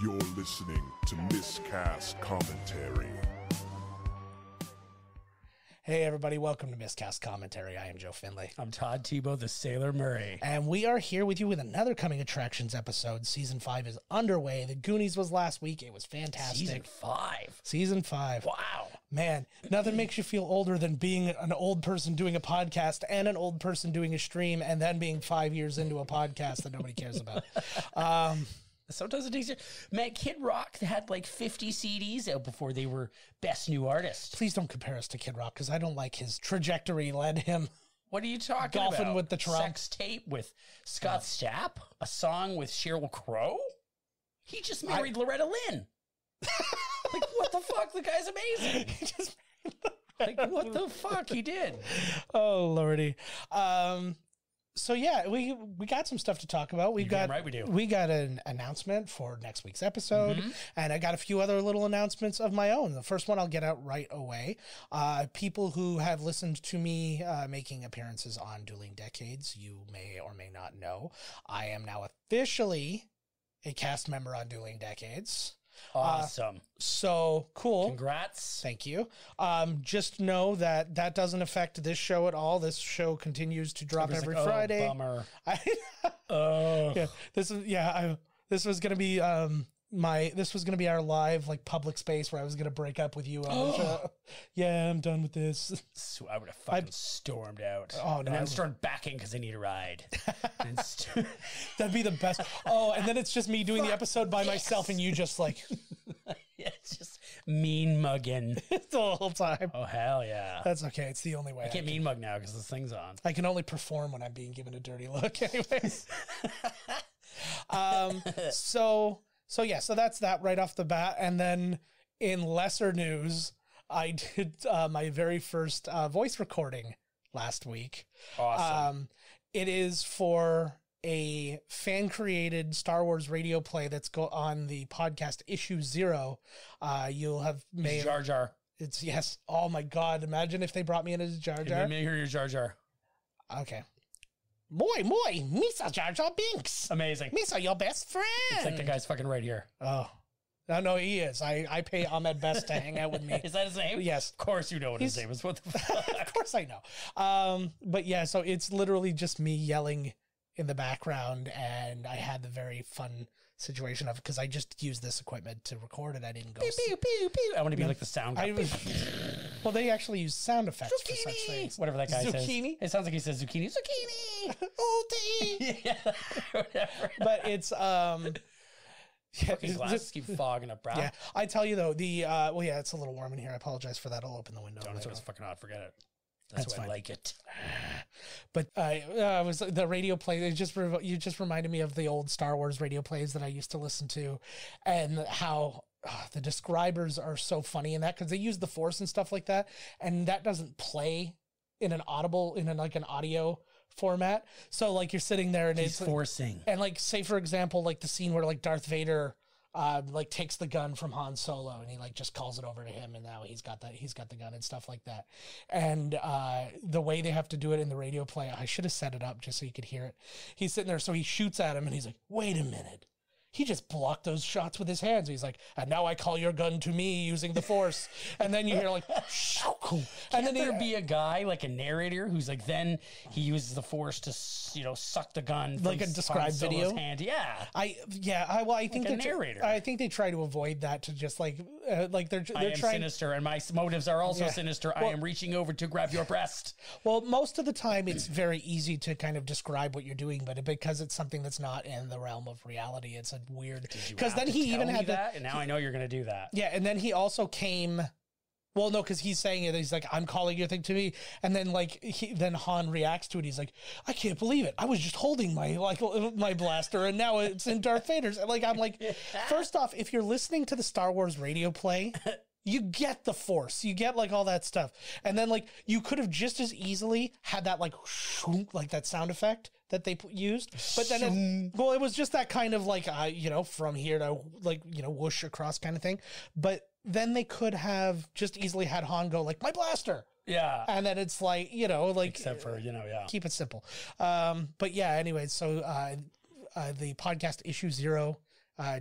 You're listening to Miscast Commentary. Hey everybody, welcome to Miscast Commentary. I am Joe Finley. I'm Todd Tebow, the Sailor Murray. And we are here with you with another Coming Attractions episode. Season 5 is underway. The Goonies was last week. It was fantastic. Season 5. Wow. Man, nothing makes you feel older than being an old person doing a podcast and an old person doing a stream and then being 5 years into a podcast that nobody cares about. Sometimes it takes you. Man, Kid Rock had like 50 CDs out before they were Best New Artist. Please don't compare us to Kid Rock because I don't like his trajectory led him. What are you talking about? Golfing with the Trump. Sex tape with Scott Stapp? A song with Sheryl Crow? He just married Loretta Lynn. Like, what the fuck? The guy's amazing. He just like, what the fuck? He did. Oh, Lordy. So yeah, we got some stuff to talk about. We got an announcement for next week's episode, and I got a few other little announcements of my own. The first one I'll get out right away. People who have listened to me making appearances on Dueling Decades, you may or may not know, I am now officially a cast member on Dueling Decades. Awesome. So cool. Congrats. Thank you. Just know that doesn't affect this show at all. This show continues to drop every Friday. Bummer. Yeah, this was going to be this was going to be our live like public space where I was going to break up with you on the show. Yeah, I'm done with this. So I would have fucking stormed out. Oh, no. And then start backing because I need a ride. That'd be the best. Oh, and then it's just me doing the episode by myself and you just like... Yeah, it's just mean mugging the whole time. Oh, hell yeah. That's okay. It's the only way. I can't mean mug now because this thing's on. I can only perform when I'm being given a dirty look anyways. So that's that right off the bat. And then in lesser news, I did my very first voice recording last week. Awesome. It is for a fan-created Star Wars radio play that's on the podcast Issue 0. You'll have made Jar Jar. It's yes. Oh my God! Imagine if they brought me in as Jar Jar. Let me hear your Jar Jar. Okay. Moi, Misa Jar Jar Binks. Amazing. Misa, your best friend. It's like the guy's fucking right here. Oh. No, he is. I pay Ahmed Best to hang out with me. Is that his name? Yes. Of course you know what his name is. What the fuck? Of course I know. But yeah, so it's literally just me yelling in the background, and I had the very fun situation of because I just used this equipment to record it. I didn't go. Pew, pew, pew, pew. I want to be like the sound guy. Well, they actually use sound effects zucchini! For such things. Whatever that guy zucchini? says. It sounds like he says zucchini. Zucchini! Oh, yeah, whatever. But it's His glasses keep fogging up, bro. Yeah, I tell you though, it's a little warm in here. I apologize for that. I'll open the window. Don't it's fucking hot. Forget it. That's why I like it. But was the radio play. You just reminded me of the old Star Wars radio plays that I used to listen to, and how the describers are so funny in that because they use the Force and stuff like that, and that doesn't play in an audio format. So like you're sitting there and he's forcing, and like say for example like the scene where like Darth Vader like takes the gun from Han Solo and he like just calls it over to him and now he's got the gun and stuff like that. And the way they have to do it in the radio play, I should have set it up just so you could hear it. He's sitting there, so he shoots at him and he's like, wait a minute. He just blocked those shots with his hands. He's like, and now I call your gun to me using the Force. And then you hear like, and then there be a guy like a narrator who's like, then he uses the Force to suck the gun like a described video. Hand. Yeah, I think like a narrator. I think they try to avoid that to just like they're I am trying sinister and my motives are also sinister. Well, I am reaching over to grab your breast. Well, most of the time it's very easy to kind of describe what you're doing, but because it's something that's not in the realm of reality, it's a weird because then he even had that, and now I know you're going to do that. Yeah, and then he also came. Well, no, because he's saying it. He's like, I'm calling your thing to me. And then then Han reacts to it. He's like, I can't believe it. I was just holding my blaster and now it's in Darth Vader's. I'm like, first off, if you're listening to the Star Wars radio play, you get the Force, you get like all that stuff. And then like, you could have just as easily had that like that sound effect that they used. But then it was just that kind of like, from here to whoosh across kind of thing. But then they could have just easily had Han go like, my blaster. Yeah. And then it's like, except for, keep it simple. But yeah, anyways, so the podcast Issue 0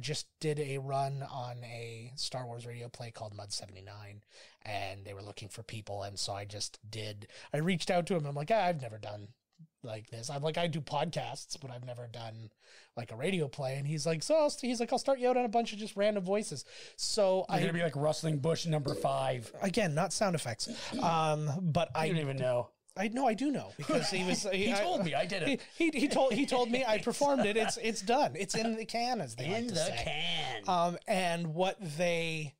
just did a run on a Star Wars radio play called Mud 79, and they were looking for people. And so I reached out to him. I'm like, I've never done like this. I'm like, I do podcasts, but I've never done like a radio play. And he's like, I'll start you out on a bunch of just random voices. So You're going to be like Rustling Bush number 5. Again, not sound effects. But I don't even know. I do know because he was. He told me I did it. He told me I performed it. It's done. It's in the can, as they like to say. Can. And what they,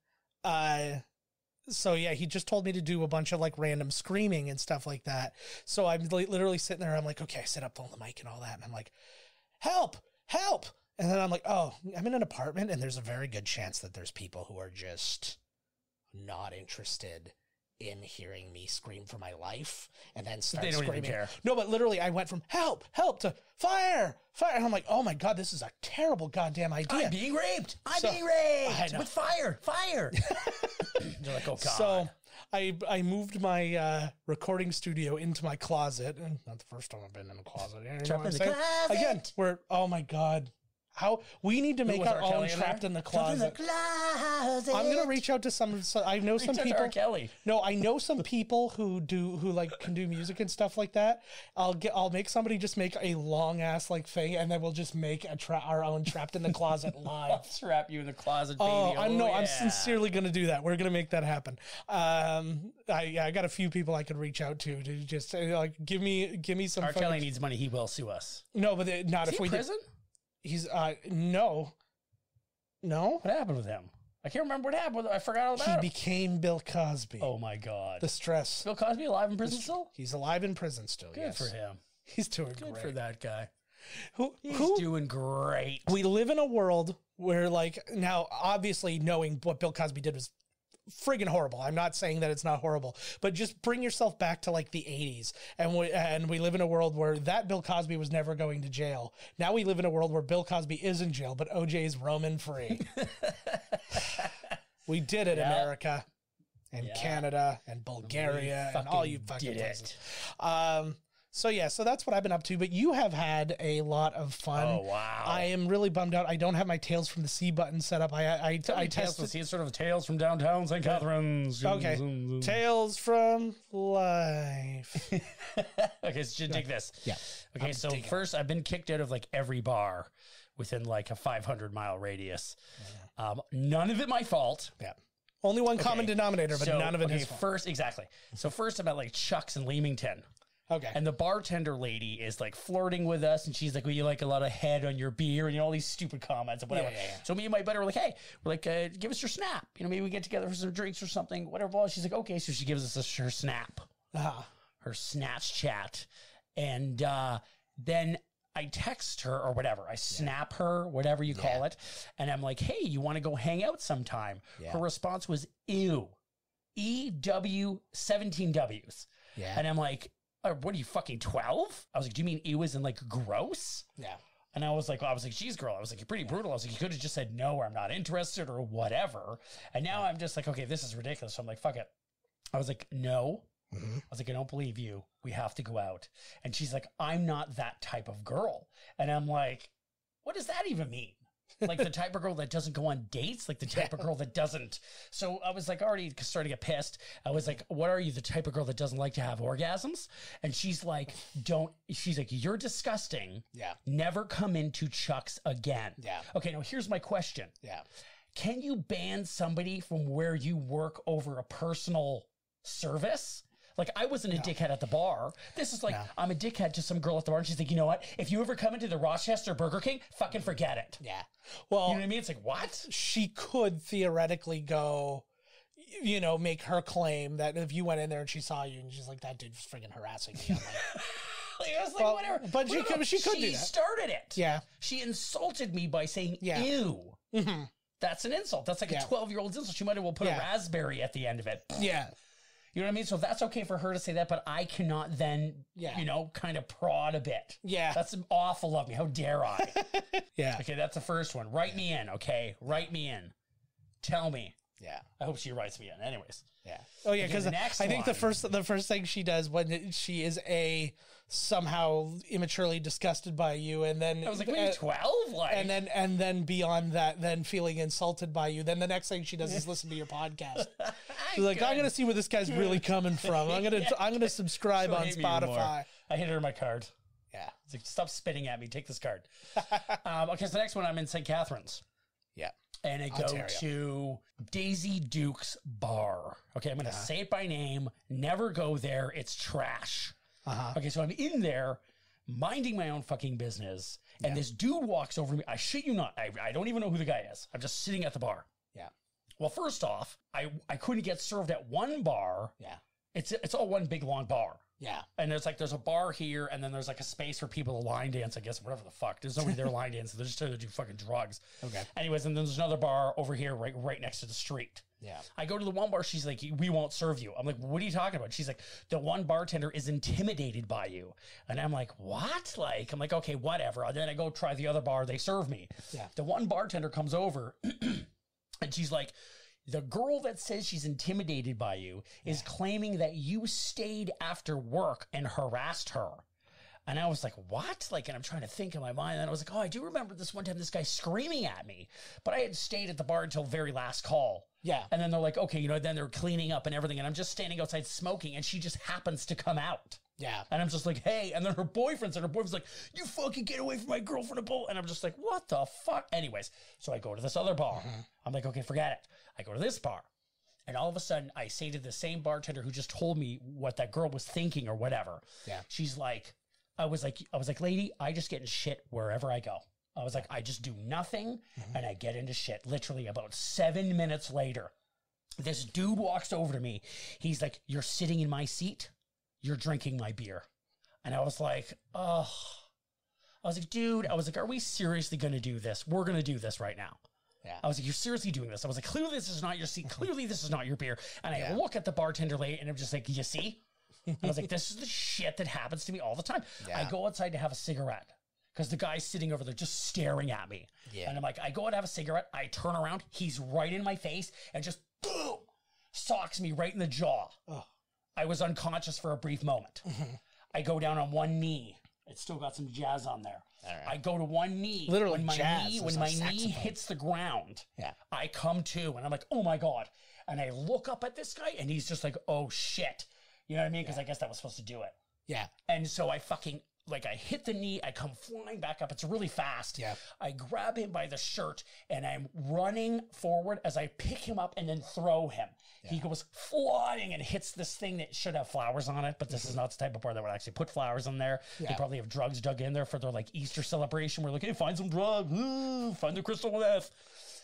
so yeah, he just told me to do a bunch of like random screaming and stuff like that. So I'm literally sitting there. I'm like, okay, I set up on the mic and all that, and I'm like, help. And then I'm like, oh, I'm in an apartment, and there's a very good chance that there's people who are just not interested in hearing me scream for my life and then start screaming. Even care. No, but literally I went from help to fire. And I'm like, oh my God, this is a terrible goddamn idea. I'm being raped with fire. They're like, oh God. So I moved my recording studio into my closet. And not the first time I've been in a closet. You know Trapped in the closet. Again, oh my God. How we need to make our own Trapped in the Closet. I'm gonna reach out to some. I know some people. R. Kelly. No, I know some people who can do music and stuff like that. I'll make somebody just make a long ass like thing, and then we'll just make our own Trapped in the Closet live. I'll trap you in the closet, baby. I'm sincerely gonna do that. We're gonna make that happen. I got a few people I could reach out to just like give me some. R. Kelly needs money. He will sue us. No, but not if we prison. He's no. What happened with him? I can't remember what happened. I forgot all about him. He became Bill Cosby. Oh my God. The stress. Bill Cosby alive in prison still? He's alive in prison still. Good for him. He's doing Good great. for that guy. He's doing great. We live in a world where, like, now obviously knowing what Bill Cosby did was friggin' horrible. I'm not saying that it's not horrible, but just bring yourself back to like the 80s. And we live in a world where that Bill Cosby was never going to jail. Now we live in a world where Bill Cosby is in jail, but OJ is roaming free. We did it, America and Canada and Bulgaria and all you fucking places. So that's what I've been up to, but you have had a lot of fun. Oh, wow. I am really bummed out. I don't have my Tales from the Sea button set up. I tested. It's sort of Tales from Downtown St. Catharines. Okay. Tales from Life. Okay, so dig this. Yeah. Okay, so first I've been kicked out of like every bar within like a 500-mile radius. Yeah. None of it my fault. Yeah. Only one common denominator, but none of it his fault. So first I'm at like Chuck's in Leamington. Okay. And the bartender lady is like flirting with us, and she's like, well, you like a lot of head on your beer, and all these stupid comments and whatever. Yeah. So me and my buddy were like, hey, we're like, give us your snap. Maybe we get together for some drinks or something, whatever. Well, she's like, okay. So she gives us her snap, her snatch chat. And then I text her or whatever. I snap her, whatever you call it. And I'm like, hey, you want to go hang out sometime? Yeah. Her response was, ew. EW 17 Ws. Yeah. And I'm like, what are you, fucking 12? I was like, do you mean ew as in like gross? Yeah. And I was like, geez, girl. I was like, you're pretty brutal. I was like, you could have just said no, or I'm not interested, or whatever. And now I'm just like, okay, this is ridiculous. So I'm like, fuck it. I was like, no. Mm-hmm. I was like, I don't believe you. We have to go out. And she's like, I'm not that type of girl. And I'm like, what does that even mean? Like the type of girl that doesn't go on dates, like the type of girl that doesn't. So I was like already starting to get pissed. I was like, what are you, the type of girl that doesn't like to have orgasms? And she's like, you're disgusting. Yeah. Never come into Chuck's again. Yeah. Okay, now here's my question. Yeah. Can you ban somebody from where you work over a personal service? Like, I wasn't a dickhead at the bar. This is like, I'm a dickhead to some girl at the bar, and she's like, you know what? If you ever come into the Rochester Burger King, fucking forget it. Yeah. Well, you know what I mean? It's like, what? She could theoretically go, make her claim that if you went in there and she saw you, and she's like, that dude's freaking harassing me. I was like, whatever. But she could do that. She started it. Yeah. She insulted me by saying, ew. Mm-hmm. That's an insult. That's like a 12-year-old's insult. She might as well put a raspberry at the end of it. Yeah. You know what I mean? So that's okay for her to say that, but I cannot then, kind of prod a bit. Yeah. That's awful of me. How dare I? Yeah. Okay, that's the first one. Write me in, okay? Write me in. Tell me. Yeah. I hope she writes me in. Anyways. Yeah. Oh, yeah, because I think the first thing she does when she is somehow immaturely disgusted by you, and then I was like, wait, 12? Like, and then beyond that, then feeling insulted by you. Then the next thing she does is listen to your podcast. She's like, I'm gonna see where this guy's really coming from. I'm gonna subscribe on Spotify. I hit her my card. Yeah. It's like, stop spitting at me. Take this card. Okay, so the next one, I'm in St. Catharines. Yeah. And I go to Daisy Duke's bar. Okay, I'm going to say it by name. Never go there. It's trash. Okay, so I'm in there minding my own fucking business. And this dude walks over to me. I shit you not. I don't even know who the guy is. I'm just sitting at the bar. Yeah. Well, first off, I couldn't get served at one bar. Yeah. It's all one big long bar. Yeah. And there's a bar here, and then there's like a space for people to line dance, I guess, whatever the fuck. There's nobody there line dancing. They're just there to do fucking drugs. Okay. Anyways, and then there's another bar over here right next to the street. Yeah. I go to the one bar. She's like, we won't serve you. I'm like, what are you talking about? She's like, the one bartender is intimidated by you. And I'm like, what? Like, I'm like, okay, whatever. And then I go try the other bar. They serve me. Yeah. The one bartender comes over and she's like, the girl that says she's intimidated by you is claiming that you stayed after work and harassed her. And I was like, what? Like, and I'm trying to think in my mind. And I was like, oh, I do remember this one time, this guy screaming at me, but I had stayed at the bar until very last call. Yeah. And then they're like, okay, then they're cleaning up and everything. And I'm just standing outside smoking, and she just happens to come out. Yeah. And I'm just like, hey. And then her boyfriend's like, you fucking get away from my girlfriend, a bull. And I'm just like, what the fuck? Anyways, so I go to this other bar. I'm like, okay, forget it. I go to this bar. And all of a sudden, I say to the same bartender who just told me what that girl was thinking or whatever. Yeah. She's like, I was like, lady, I just get in shit wherever I go. I was like, I just do nothing and I get into shit. Literally about 7 minutes later, this dude walks over to me. He's like, you're sitting in my seat. You're drinking my beer. And I was like, oh, I was like, dude, are we seriously going to do this? We're going to do this right now. Yeah. I was like, you're seriously doing this? I was like, clearly this is not your seat. Clearly this is not your beer. And I look at the bartender lady and I'm just like, you see? And I was like, this is the shit that happens to me all the time. Yeah. I go outside to have a cigarette because the guy's sitting over there just staring at me. Yeah. And I'm like, I go out to have a cigarette. I turn around. He's right in my face and just boom, socks me right in the jaw. Oh. I was unconscious for a brief moment. I go down on one knee. It's still got some jazz on there. Right. I go to one knee. Literally when my jazz. when my knee hits the ground, I come to and I'm like, oh my God. And I look up at this guy and he's just like, oh shit. You know what I mean? Because I guess that was supposed to do it. Yeah. And so I fucking, like, I hit the knee. I come flying back up. It's really fast. Yeah. I grab him by the shirt and I'm running forward as I pick him up and then throw him. Yeah. He goes flying and hits this thing that should have flowers on it, but this is not the type of bar that would actually put flowers on there. Yeah. They probably have drugs dug in there for their, like, Easter celebration. We're like, hey, find some drugs. Find the crystal meth.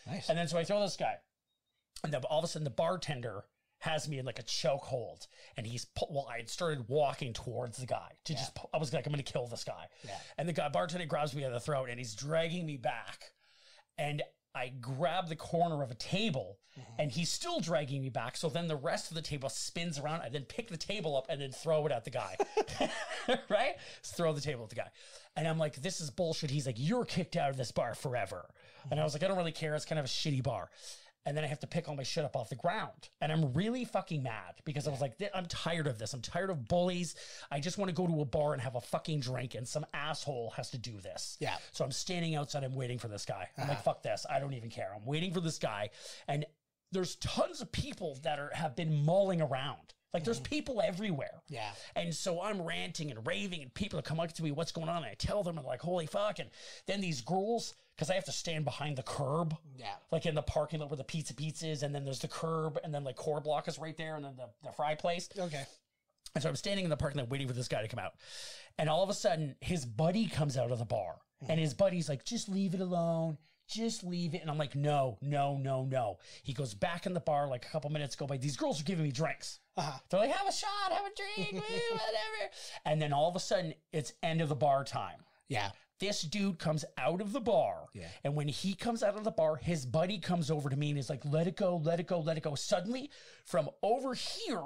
Nice. And then so I throw this guy. And then all of a sudden the bartender has me in like a chokehold, and I had started walking towards the guy to I was like, I'm going to kill this guy. Yeah. And the bartender grabs me by the throat and he's dragging me back, and I grab the corner of a table and he's still dragging me back. So then the rest of the table spins around. I then pick the table up and then throw it at the guy, right? Throw the table at the guy. And I'm like, this is bullshit. He's like, you're kicked out of this bar forever. And I was like, I don't really care. It's kind of a shitty bar. And then I have to pick all my shit up off the ground. And I'm really fucking mad because I was like, I'm tired of this. I'm tired of bullies. I just want to go to a bar and have a fucking drink, and some asshole has to do this. Yeah. So I'm standing outside. I'm waiting for this guy. I'm like, fuck this. I don't even care. I'm waiting for this guy. And there's tons of people that have been mulling around. Like, there's people everywhere. Yeah. And so I'm ranting and raving, and people come up to me, what's going on? And I tell them, I'm like, holy fuck. And then these girls, because I have to stand behind the curb. Yeah. Like in the parking lot where the pizza is, and then there's the curb, and then like Core Block is right there, and then the fry place. Okay. And so I'm standing in the parking lot waiting for this guy to come out. And all of a sudden, his buddy comes out of the bar. And his buddy's like, just leave it alone. Just leave it. And I'm like, no. He goes back in the bar, like a couple minutes go by. These girls are giving me drinks. They're like, have a shot, have a drink, whatever. And then all of a sudden, it's end of the bar time. Yeah. This dude comes out of the bar. Yeah. And when he comes out of the bar, his buddy comes over to me and is like, let it go, let it go, let it go. Suddenly, from over here,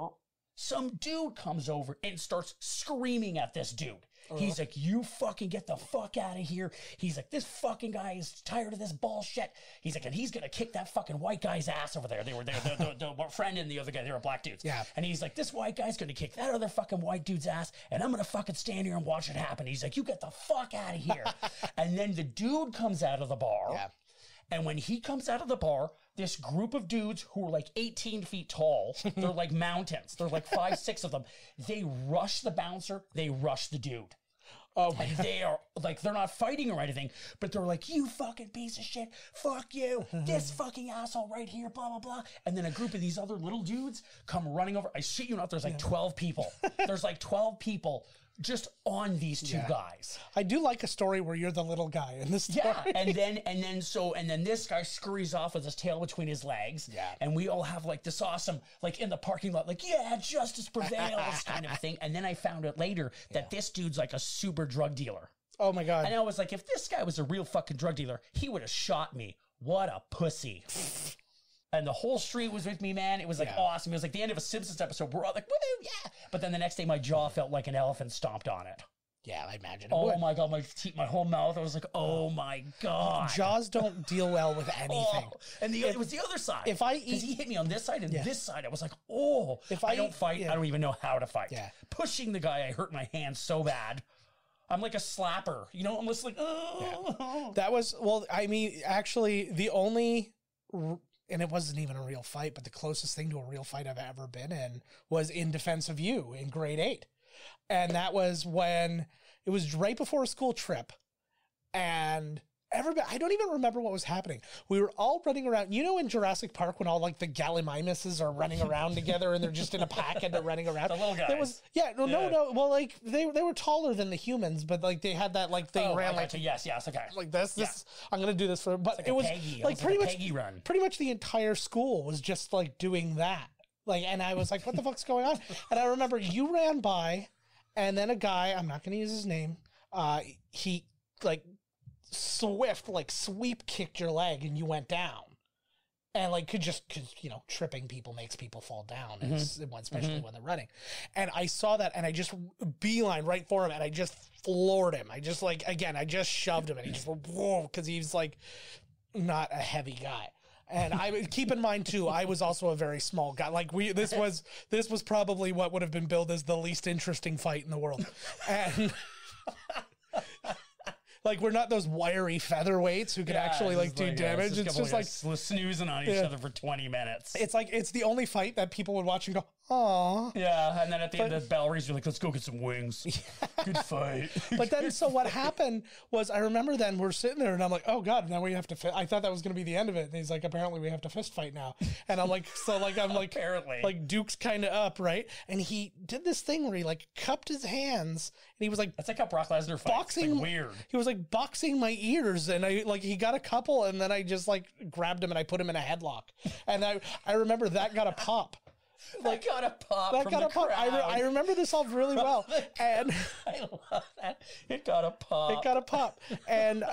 some dude comes over and starts screaming at this dude. He's like, you fucking get the fuck out of here. He's like, this fucking guy is tired of this bullshit. He's like, and he's going to kick that fucking white guy's ass over there. They were there, the friend and the other guy, they were black dudes. Yeah. And he's like, this white guy's going to kick that other fucking white dude's ass, and I'm going to fucking stand here and watch it happen. He's like, you get the fuck out of here. And then the dude comes out of the bar. Yeah. And when he comes out of the bar, this group of dudes who are like 18 feet tall, they're like mountains. They're like 5, 6 of them. They rush the bouncer. They rush the dude. Oh my And they are like, they're not fighting or anything, but they're like, you fucking piece of shit. Fuck you. This fucking asshole right here, blah, blah, blah. And then a group of these other little dudes come running over. I shit you not, there's like 12 people. There's like 12 people just on these two guys. I do like a story where you're the little guy in this story. Yeah, and then this guy scurries off with his tail between his legs. Yeah. And we all have like this awesome, like in the parking lot, like, yeah, justice prevails kind of thing. And then I found out later that this dude's like a super drug dealer. Oh my God. And I was like, if this guy was a real fucking drug dealer, he would have shot me. What a pussy. And the whole street was with me, man. It was like awesome. It was like the end of a Simpsons episode. We're all like, woo, yeah. But then the next day, my jaw felt like an elephant stomped on it. Yeah, I imagine. Oh my God, my teeth, my whole mouth. I was like, oh my God. Jaws don't deal well with anything. And it was the other side. If I because he hit me on this side and this side, I was like, If I I don't fight. I don't even know how to fight. Yeah. Pushing the guy, I hurt my hand so bad. I'm like a slapper, you know. I'm just like, oh. That was, well, I mean, actually, the only, and it wasn't even a real fight, but the closest thing to a real fight I've ever been in was in Defense of You in grade 8. And that was when it was right before a school trip. And everybody, I don't even remember what was happening. We were all running around. You know, in Jurassic Park, when all like the gallimimuses are running around together and they're just in a pack and they're running around. The little guys. There was, no. Well, like they were taller than the humans, but like they had that like thing ran like yes, okay. like this. I'm gonna do this for. But like it was Peggy. like pretty much Peggy run. Pretty much the entire school was just like doing that. Like, and I was like, what the fuck's going on? And I remember you ran by, and then a guy, I'm not gonna use his name. He like sweep kicked your leg and you went down. And like cause you know, tripping people makes people fall down, especially when they're running. And I saw that and I just beeline right for him and I just floored him. I just I just shoved him and he just went whoa, because he's like not a heavy guy. And I keep in mind too, I was also a very small guy. Like this was probably what would have been billed as the least interesting fight in the world. And like we're not those wiry featherweights who could actually like do damage. It's just like snoozing on each other for 20 minutes. It's like it's the only fight that people would watch and go, "Aw." Yeah, and then at the end of the bell rings, you're like, "Let's go get some wings." Good fight. But then, so what happened was, I remember then we're sitting there and I'm like, "Oh God, now we have to." I thought that was going to be the end of it. And he's like, "Apparently, we have to fist fight now." And I'm like, I'm like, apparently, like Duke's kind of up, right? And he did this thing where he like cupped his hands and he was like, "That's like how Brock Lesnar fights." Boxing, like weird. He was like boxing my ears, and he got a couple, and then I just like grabbed him and I put him in a headlock, and I remember that got a pop. Like got a pop. That from got the a pop. crowd. I remember this all really well, and I love that. It got a pop. It got a pop, and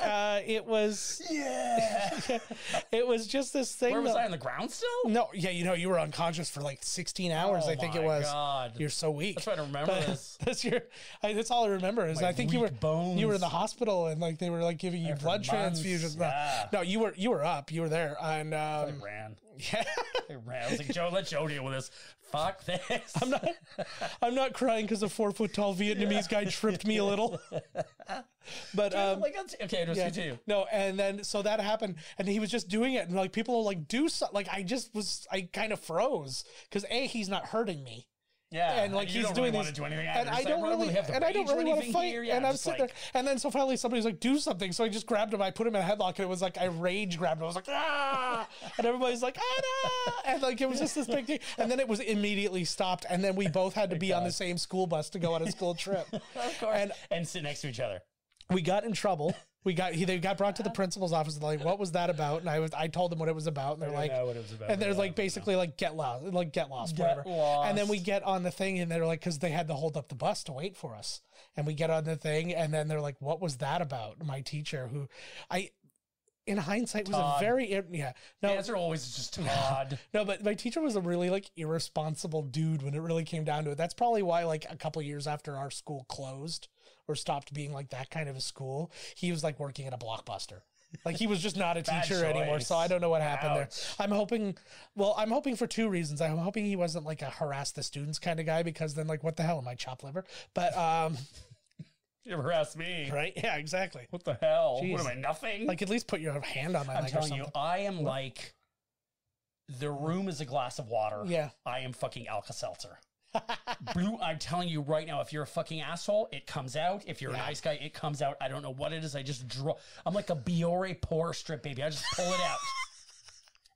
it was it was just this thing. Where was I on the ground still? No, yeah, you know, you were unconscious for like 16 hours. I think it was. God. You're so weak. That's why I don't remember this. That's all I remember is My I think you were in the hospital and like they were like giving you blood transfusions. Yeah. No, you were up. You were there, and I ran. Yeah, I ran. I was like, Joe, let Joe deal with this. Fuck this. I'm not crying because a 4-foot tall Vietnamese guy tripped me a little. But okay, just continue. No, and then so that happened, and he was just doing it, and like people are like, do something. Like I kind of froze because he's not hurting me. Yeah, and like you he's don't doing really these, want to do anything. and I don't really want to fight. Yeah, and I'm sitting there, and then so finally somebody's like, "Do something!" So I just grabbed him. I put him in a headlock, and it was like I rage grabbed him. I was like, "Ah!" And everybody's like, "Ah!" No! And like it was just this big thing. And then it was immediately stopped. And then we both had to be on the same school bus to go on a school trip. Of course, and sit next to each other. We got in trouble. They got brought to the principal's office. And like, what was that about? And I told them what it was about. And they're like, know what it was about. And they're like, basically like get lost, whatever. And then we get on the thing, and they're like, because they had to hold up the bus to wait for us. And we get on the thing, and then they're like, what was that about? My teacher, who in hindsight was Todd. a very the answer always is just Todd. No, but my teacher was a really like irresponsible dude when it really came down to it. That's probably why like a couple years after our school closed, or stopped being like that kind of a school. He was like working at a Blockbuster. Like he was just not a Bad teacher anymore. choice. So I don't know what happened there. Ouch. I'm hoping for two reasons. I'm hoping he wasn't like a harass the students kind of guy, because then like, what the hell am I, chopped liver? But, You ever asked me? right. Yeah, exactly. What the hell? Jeez. What am I, nothing? Like at least put your hand on my I'm leg or telling something. you, I am like, the room is a glass of water. Yeah. I am fucking Alka-Seltzer. Blue, I'm telling you right now, if you're a fucking asshole, it comes out. If you're a nice guy, it comes out. I don't know what it is. I just draw. I'm like a Biore pour strip, baby. I just pull it out.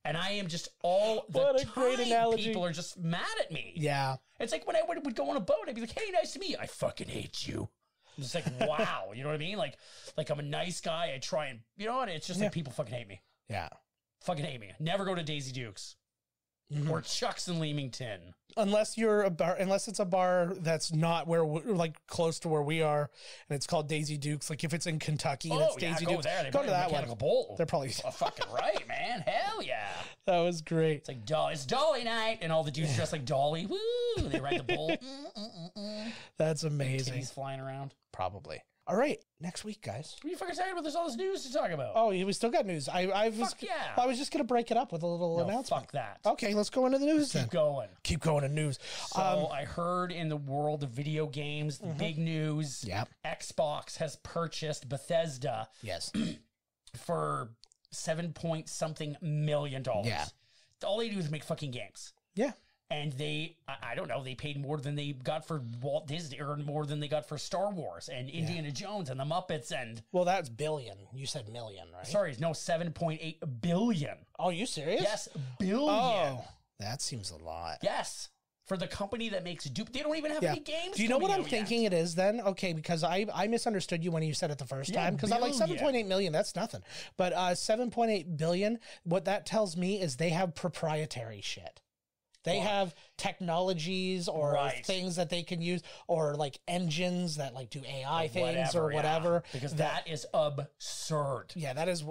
And I am just all the What a time, great analogy. people are just mad at me. Yeah. It's like when I would go on a boat, I'd be like, hey, nice to meet you. I fucking hate you. I'm just like, wow. You know what I mean? Like I'm a nice guy. I try and, you know what? It's just like people fucking hate me. Yeah. Fucking hate me. Never go to Daisy Dukes or Chuck's in Leamington. Unless you're a bar, unless it's a bar that's not where we're like close to where we are, and it's called Daisy Dukes. Like if it's in Kentucky, and it's Daisy go Dukes. there. They Go to that one. Mechanical Bull. They're probably Oh, fucking right, man. Hell yeah. that was great. It's like it's Dolly night, and all the dudes dressed like Dolly. Woo! They ride the bull. That's amazing. Kitties flying around. Probably. All right, next week, guys. What are you fucking talking about? There's all this news to talk about. Oh, we still got news. I was Fuck yeah. I was just gonna break it up with a little No, announcement. fuck that. Okay, let's go into the news then. Keep going. Keep going to news. So I heard in the world of video games, the big news. Yep. Xbox has purchased Bethesda Yes. for $7 million. Yeah. All they do is make fucking games. Yeah. And I don't know, they paid more than they got for Walt Disney, or more than they got for Star Wars and Indiana Jones and the Muppets and... Well, that's billion. You said million, right? Sorry, no, 7.8 billion. Oh, you serious? Yes, billion. Oh, that seems a lot. Yes. For the company that makes Dupe, they don't even have any games. Do you know what coming I'm out thinking yet. it is then? Okay, because I misunderstood you when you said it the first Yeah, time, because I'm like billion. 7.8 million, that's nothing. But 7.8 billion, what that tells me is they have proprietary shit. They have technologies or Right. things that they can use, or like engines that like do AI things or yeah. whatever. Because that is absurd. Yeah, that is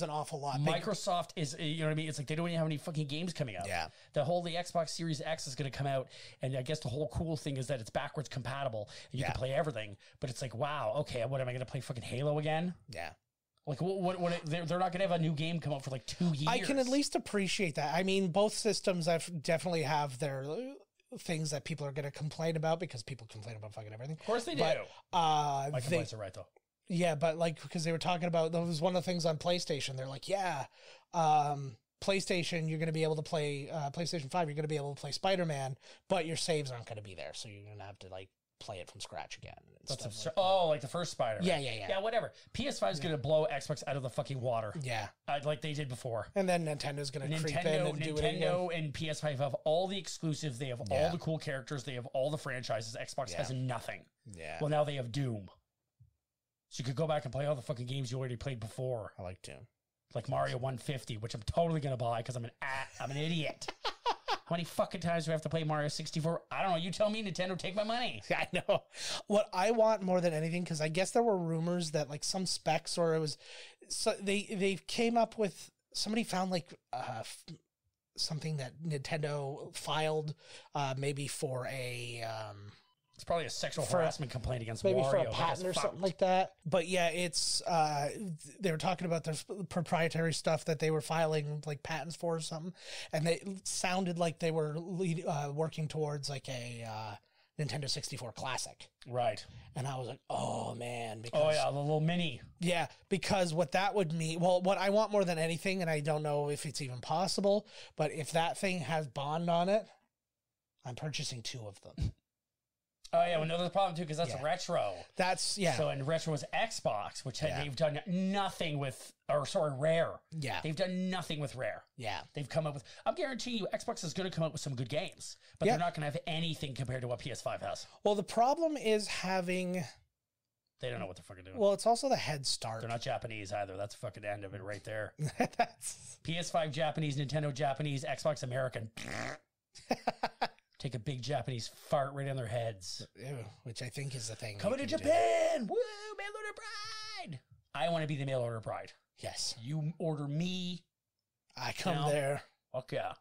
an awful lot. Microsoft is, you know what I mean? It's like they don't even have any fucking games coming out. Yeah. The Xbox Series X is going to come out, and I guess the whole cool thing is that it's backwards compatible, and you can play everything. But it's like, wow, okay, what am I going to play fucking Halo again? Yeah. Like, what they're not going to have a new game come out for like 2 years. I can at least appreciate that. I mean, both systems definitely have their things that people are going to complain about, because people complain about fucking everything. Of course they do. But, My complaints are right, though. yeah, but like, because they were talking about, that was one of the things on PlayStation. They're like, PlayStation, you're going to be able to play, PlayStation 5, you're going to be able to play Spider-Man, but your saves aren't going to be there. So you're going to have to like play it from scratch again. That's absurd. Like the first Spider-Man. Yeah. Yeah, whatever. PS5 is going to blow Xbox out of the fucking water. Yeah. Like they did before. And then Nintendo's going to creep in and do it again. Nintendo and PS5 have all the exclusives. They have all the cool characters. They have all the franchises. Xbox has nothing. Yeah. Well, now they have Doom. So you could go back and play all the fucking games you already played before. I like Doom. Like Mario 150, which I'm totally going to buy because I'm an idiot. How many fucking times do I have to play Mario 64? I don't know. You tell me, Nintendo, take my money. I know. What I want more than anything, because I guess there were rumors that like some specs, or it was, so they came up with, somebody found like something that Nintendo filed maybe for a It's probably a sexual harassment complaint against maybe Wario. for a patent or something like that. But yeah, it's they were talking about their proprietary stuff that they were filing like patents for or something, and they sounded like they were working towards like a Nintendo 64 Classic. Right. And I was like, oh man, because Oh yeah, the little mini. yeah, because what that would mean, well, what I want more than anything, and I don't know if it's even possible, but if that thing has Bond on it, I'm purchasing 2 of them. Oh yeah, well, no, there's a problem too, because that's retro. That's, yeah. So, and retro was Xbox, which they've done nothing with, or sorry, Rare. Yeah. They've done nothing with Rare. Yeah. They've come up with, I'm guaranteeing you, Xbox is going to come up with some good games, but they're not going to have anything compared to what PS5 has. Well, the problem is having, They don't know what they're fucking doing. well, it's also the head start. They're not Japanese either. That's the fucking end of it right there. That's, PS5 Japanese, Nintendo Japanese, Xbox American. Take a big Japanese fart right on their heads. ew, which I think is the thing. Coming to you can do. Japan! Woo! Mail order bride! I want to be the mail order bride. Yes. You order me. I come No. there. Fuck yeah.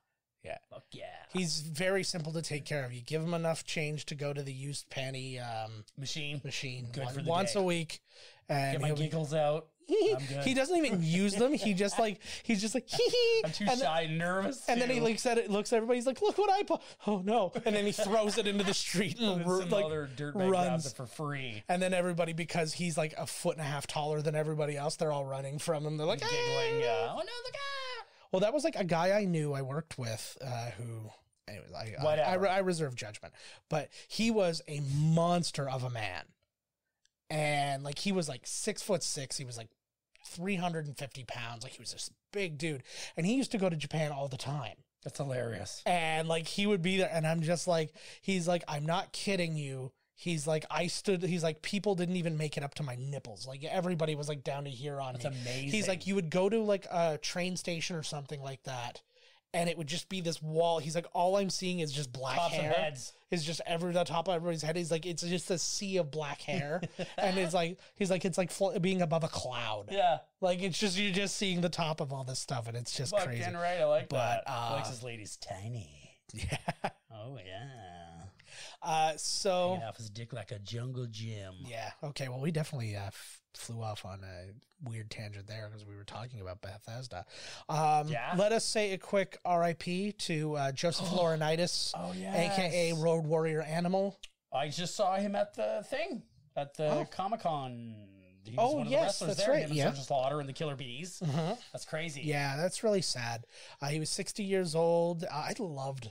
Yeah. Fuck yeah. He's very simple to take care of. You give him enough change to go to the used panty Machine. Good for the once day. a week. And Get my giggles out. I'm good. he doesn't even use them. He's just like hee hee. I'm too shy and nervous. And then he looks at everybody. He's like, "Look what I put!" Oh no! And then he throws it into the street and some other dirtbag grabs it for free. And then everybody, because he's like a foot and a half taller than everybody else, they're all running from him. They're like, giggling. Oh no, the guy! Well, that was like a guy I knew I worked with who. Anyways, I reserve judgment, but he was a monster of a man, and like he was like 6'6". He was like 350 pounds. Like he was this big dude, and he used to go to Japan all the time. That's hilarious. And like he would be there, and I'm just like, he's like, I'm not kidding you. He's like, he's like, people didn't even make it up to my nipples. Like everybody was like down to here on That's me. amazing. He's like, you would go to like a train station or something like that, and it would just be this wall. He's like, all I'm seeing is just black Tops hair. of heads. It's just the top of everybody's head. He's like, it's just a sea of black hair. And it's like, he's like, it's like being above a cloud. Yeah. Like, it's just, you're just seeing the top of all this stuff, and it's just crazy. Fucking right. I like But, that. Likes his lady's tiny. Yeah. Oh, yeah. So Hanging off his dick like a jungle gym. yeah, okay. Well, we definitely flew off on a weird tangent there because we were talking about Bethesda. Yeah. Let us say a quick RIP to Joseph Laurinaitis, Oh, yeah. aka Road Warrior Animal. I just saw him at the thing, at the Comic-Con. He was Oh, one of yes, the wrestlers that's there. right, Him and yeah. Sergeant Slaughter and the Killer Bees. That's crazy. Yeah, that's really sad. He was 60 years old. I loved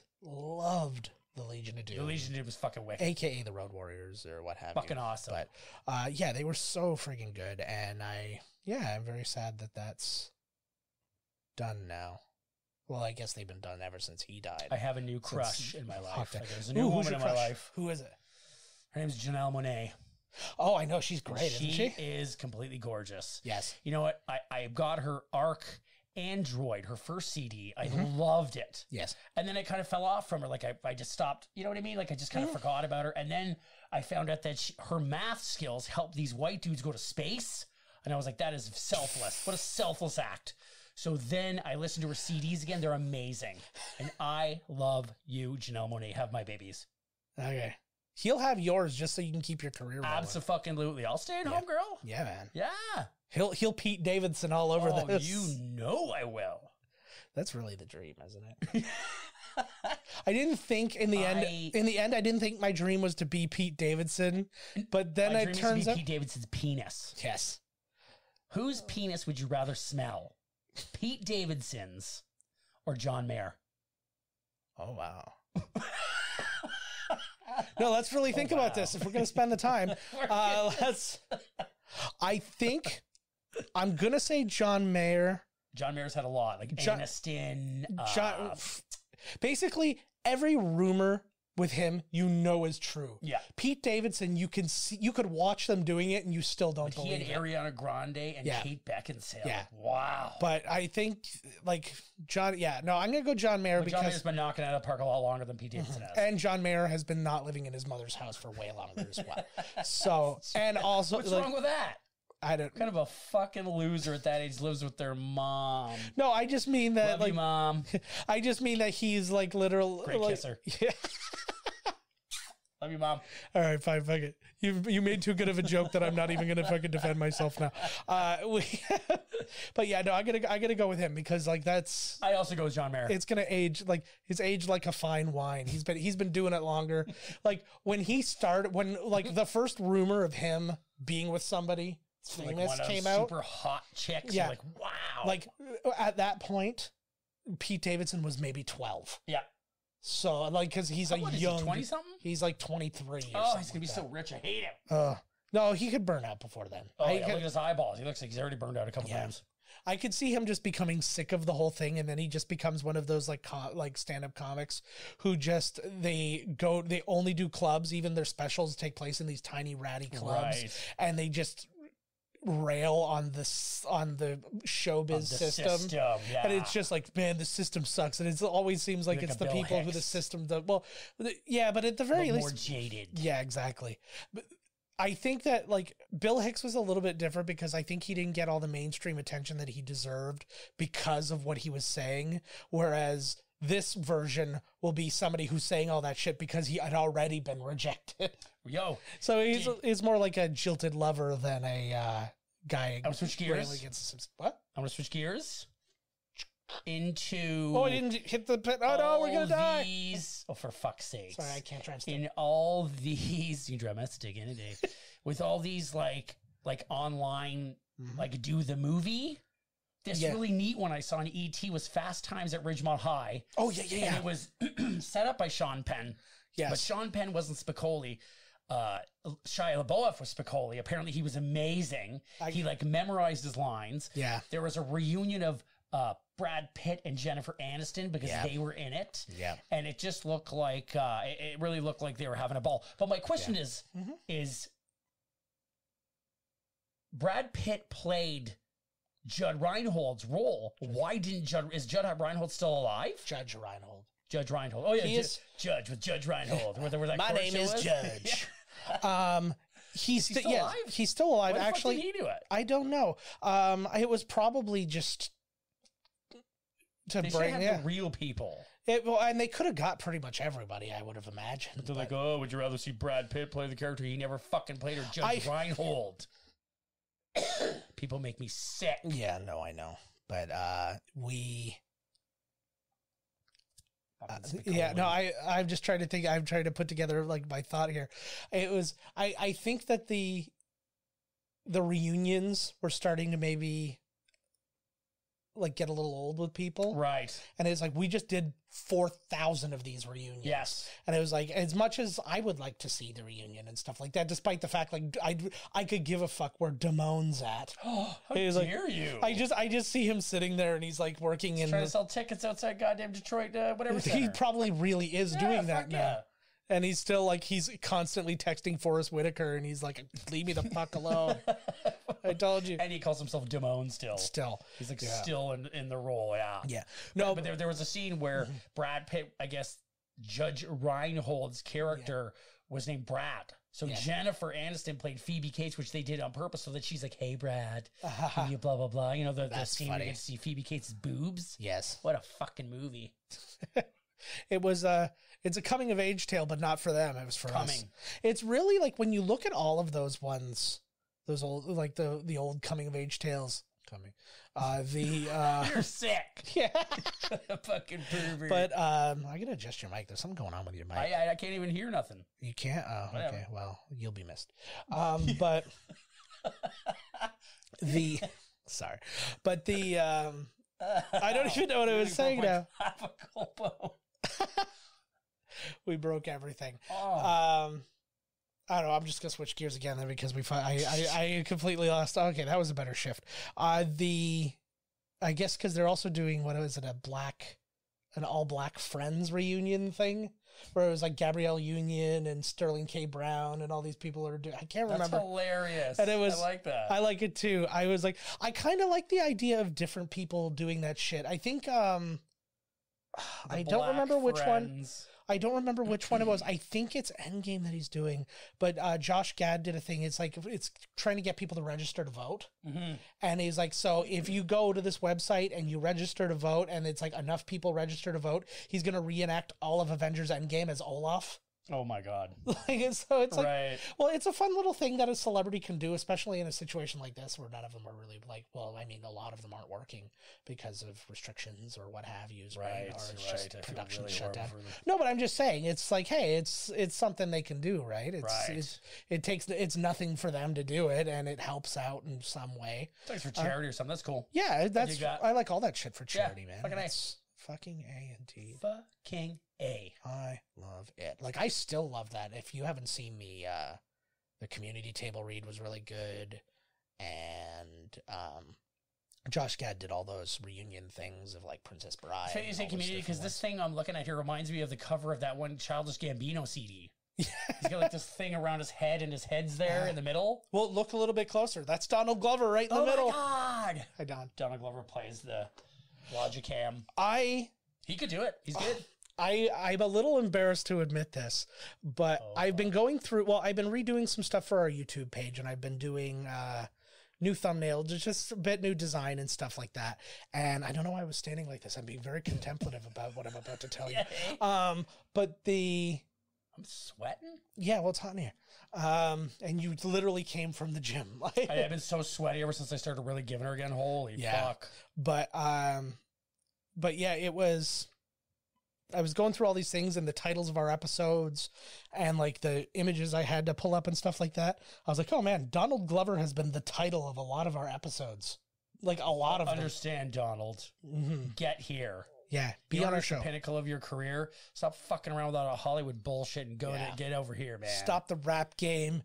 the Legion of Doom. The Legion dude was fucking wicked. AKA the Road Warriors or what have you. Fucking awesome. But yeah, they were so freaking good, and I'm very sad that that's done now. Well, I guess they've been done ever since he died. I have a new crush in my life. Like, there's a Ooh, new who's woman your in my crush? life. Who is it? Her name's Janelle Monáe. Oh, I know, she's great, isn't she? is completely gorgeous. Yes. You know what? I got her Arc Android, her first CD. I loved it. Yes. And then it kind of fell off from her. Like I just stopped, you know what I mean? Like I just kind of forgot about her. And then I found out that her math skills helped these white dudes go to space. And I was like, that is selfless. What a selfless act. So then I listened to her CDs again. They're amazing. And I love you, Janelle Monáe. Have my babies. Okay. He'll have yours just so you can keep your career rolling. Absolutely. I'll stay at home, girl. Yeah, man. Yeah. He'll Pete Davidson all over this. You know I will. That's really the dream, isn't it? I didn't think in the end, I didn't think my dream was to be Pete Davidson, but then it turns out Pete Davidson's penis. Yes. Whose penis would you rather smell? Pete Davidson's or John Mayer? Oh, wow. No, let's really think about this. If we're going to spend the time, I think I'm going to say John Mayer. John Mayer's had a lot, like Aniston. Basically, every rumor with him, is true. Yeah. Pete Davidson, you could watch them doing it and you still don't He believe had it. Ariana Grande and Kate Beckinsale. Yeah. Wow. But I think like John, I'm going to go John Mayer John Mayer's been knocking out of the park a lot longer than Pete Davidson has. And John Mayer has been not living in his mother's house for way longer as well. So, and also, what's wrong with that? I don't. Kind of a fucking loser at that age lives with their mom. No, I just mean that Love you, mom. I just mean that he's like literal Great like, kisser. Yeah. Love you, mom. All right, fine, fuck it. You made too good of a joke that I'm not even gonna fucking defend myself now. But yeah, no, I gotta go with him because like that's. I also go with John Mayer. It's gonna age like a fine wine. He's been doing it longer. Like when the first rumor of him being with somebody famous came out, super hot chicks. Yeah, You're like wow. Like at that point, Pete Davidson was maybe 12. Yeah. So like because he's What a is young he, 20 something. He's like 23. Oh, he's gonna be so rich. I hate him. No, he could burn out before then. Oh, yeah, look at his eyeballs. He looks like he's already burned out a couple times. I could see him just becoming sick of the whole thing, and then he just becomes one of those like stand-up comics who just they only do clubs. Even their specials take place in these tiny ratty clubs, and they just rail on the showbiz system. Yeah. And it's just like, man, the system sucks, and it always seems like it's the Bill people Hicks. who the system does. Well, yeah, but at the very least, more jaded. Yeah, exactly. But I think that like Bill Hicks was a little bit different because I think he didn't get all the mainstream attention that he deserved because of what he was saying. Whereas this version will be somebody who's saying all that shit because he had already been rejected. Yo. So he's more like a jilted lover than a guy. I'm gonna switch gears. What? I'm gonna switch gears into. Oh, I didn't hit the pit. Oh no, we're gonna die. Oh, for fuck's sake! Sorry, I can't try and stop. In all these, you dramatic in a day, with all these like online like do the movie. This really neat one I saw in ET was Fast Times at Ridgemont High. Oh yeah. And it was set up by Sean Penn. Yes, but Sean Penn wasn't Spicoli. Shia LaBeouf was Spicoli. Apparently he was amazing. He like memorized his lines. Yeah. There was a reunion of Brad Pitt and Jennifer Aniston because they were in it. Yeah. And it just looked like it really looked like they were having a ball. But my question is Brad Pitt played Judd Reinhold's role. Why didn't is Judd Reinhold still alive? Judge Reinhold. Judge Reinhold. Oh yeah, he is Judge with Judge Reinhold. Where that my name is Judge. He's still alive. He's still alive. Why Actually, the fuck did he do it? I don't know. It was probably just to bring the real people. And they could have got pretty much everybody, I would have imagined. But they're like, oh, would you rather see Brad Pitt play the character he never fucking played or Judge Reinhold? People make me sick. Yeah, no, I know. But I'm just trying to think. I'm trying to put together like my thought here. It was I think that the reunions were starting to maybe like get a little old with people. Right. And it's like, we just did 4,000 of these reunions. Yes. And it was like, as much as I would like to see the reunion and stuff like that, despite the fact, like, I could give a fuck where Damone's at. Oh, how dare you? I just see him sitting there and he's like working in trying to sell tickets outside goddamn Detroit, whatever center. He probably really is doing that now. Yeah. And he's still like, he's constantly texting Forrest Whitaker and he's like, leave me the fuck alone. I told you. And he calls himself Damone still. He's like still in the role, Yeah. No, but there was a scene where Brad Pitt, I guess Judge Reinhold's character was named Brad. So Jennifer Aniston played Phoebe Cates, which they did on purpose so that she's like, hey, Brad, you blah, blah, blah. You know, the scene where you get to see Phoebe Cates' boobs? Yes. What a fucking movie. It was it's a coming of age tale, but not for them. It was for us. It's really like when you look at all of those ones, those old, like the old coming of age tales. You're sick. Yeah. Fucking pervert. But I gotta adjust your mic. There's something going on with your mic. I can't even hear nothing. You can't? Oh, okay. Well, you'll be missed. But sorry. But I don't even know what I was saying now. Half a colpo. We broke everything. Oh. I don't know. I'm just gonna switch gears again then because I completely lost. Okay, that was a better shift. I guess because they're also doing what was it, an all black Friends reunion thing where it was like Gabrielle Union and Sterling K. Brown and all these people are doing. I can't remember. That's hilarious. And it was, I like that. I like it too. I was like, I kind of like the idea of different people doing that shit. I think I don't remember which one. I don't remember which one it was. I think it's Endgame that he's doing, but Josh Gad did a thing. It's like, it's trying to get people to register to vote. Mm-hmm. And he's like, so if you go to this website and you register to vote and it's like enough people register to vote, he's going to reenact all of Avengers Endgame as Olaf. Oh my God. So it's like, well, it's a fun little thing that a celebrity can do, especially in a situation like this where none of them are really like, well, I mean, a lot of them aren't working because of restrictions or what have you, right? Or it's just production really shut down. No, but I'm just saying, it's like, hey, it's something they can do, right? It's nothing for them to do it, and it helps out in some way. It's like for charity or something. That's cool. Yeah, I like all that shit for charity, man. Fucking A indeed. Fucking A. I love it. Like, I still love that. If you haven't seen me, the community table read was really good. And Josh Gad did all those reunion things of like Princess Bride. So you say community because this thing I'm looking at here reminds me of the cover of that one Childish Gambino CD. He's got like this thing around his head and his head's there in the middle. Well, look a little bit closer. That's Donald Glover right in the middle. Oh my God. Hi, Don. Donald Glover plays the Logicam. He could do it. He's good. I'm a little embarrassed to admit this, but I've been going through, I've been redoing some stuff for our YouTube page, and I've been doing new thumbnail, just a bit new design and stuff like that. And I don't know why I was standing like this. I'm being very contemplative about what I'm about to tell you. But I'm sweating. Yeah, well, it's hot in here. And you literally came from the gym. I've been so sweaty ever since I started really giving her again. Holy fuck. But yeah, it was, I was going through all these things and the titles of our episodes and like the images I had to pull up and stuff like that. I was like, oh man, Donald Glover has been the title of a lot of our episodes. Like a lot of them. Understand, Donald. Get here. Yeah, be on our show. The pinnacle of your career. Stop fucking around with all the Hollywood bullshit and get over here, man. Stop the rap game.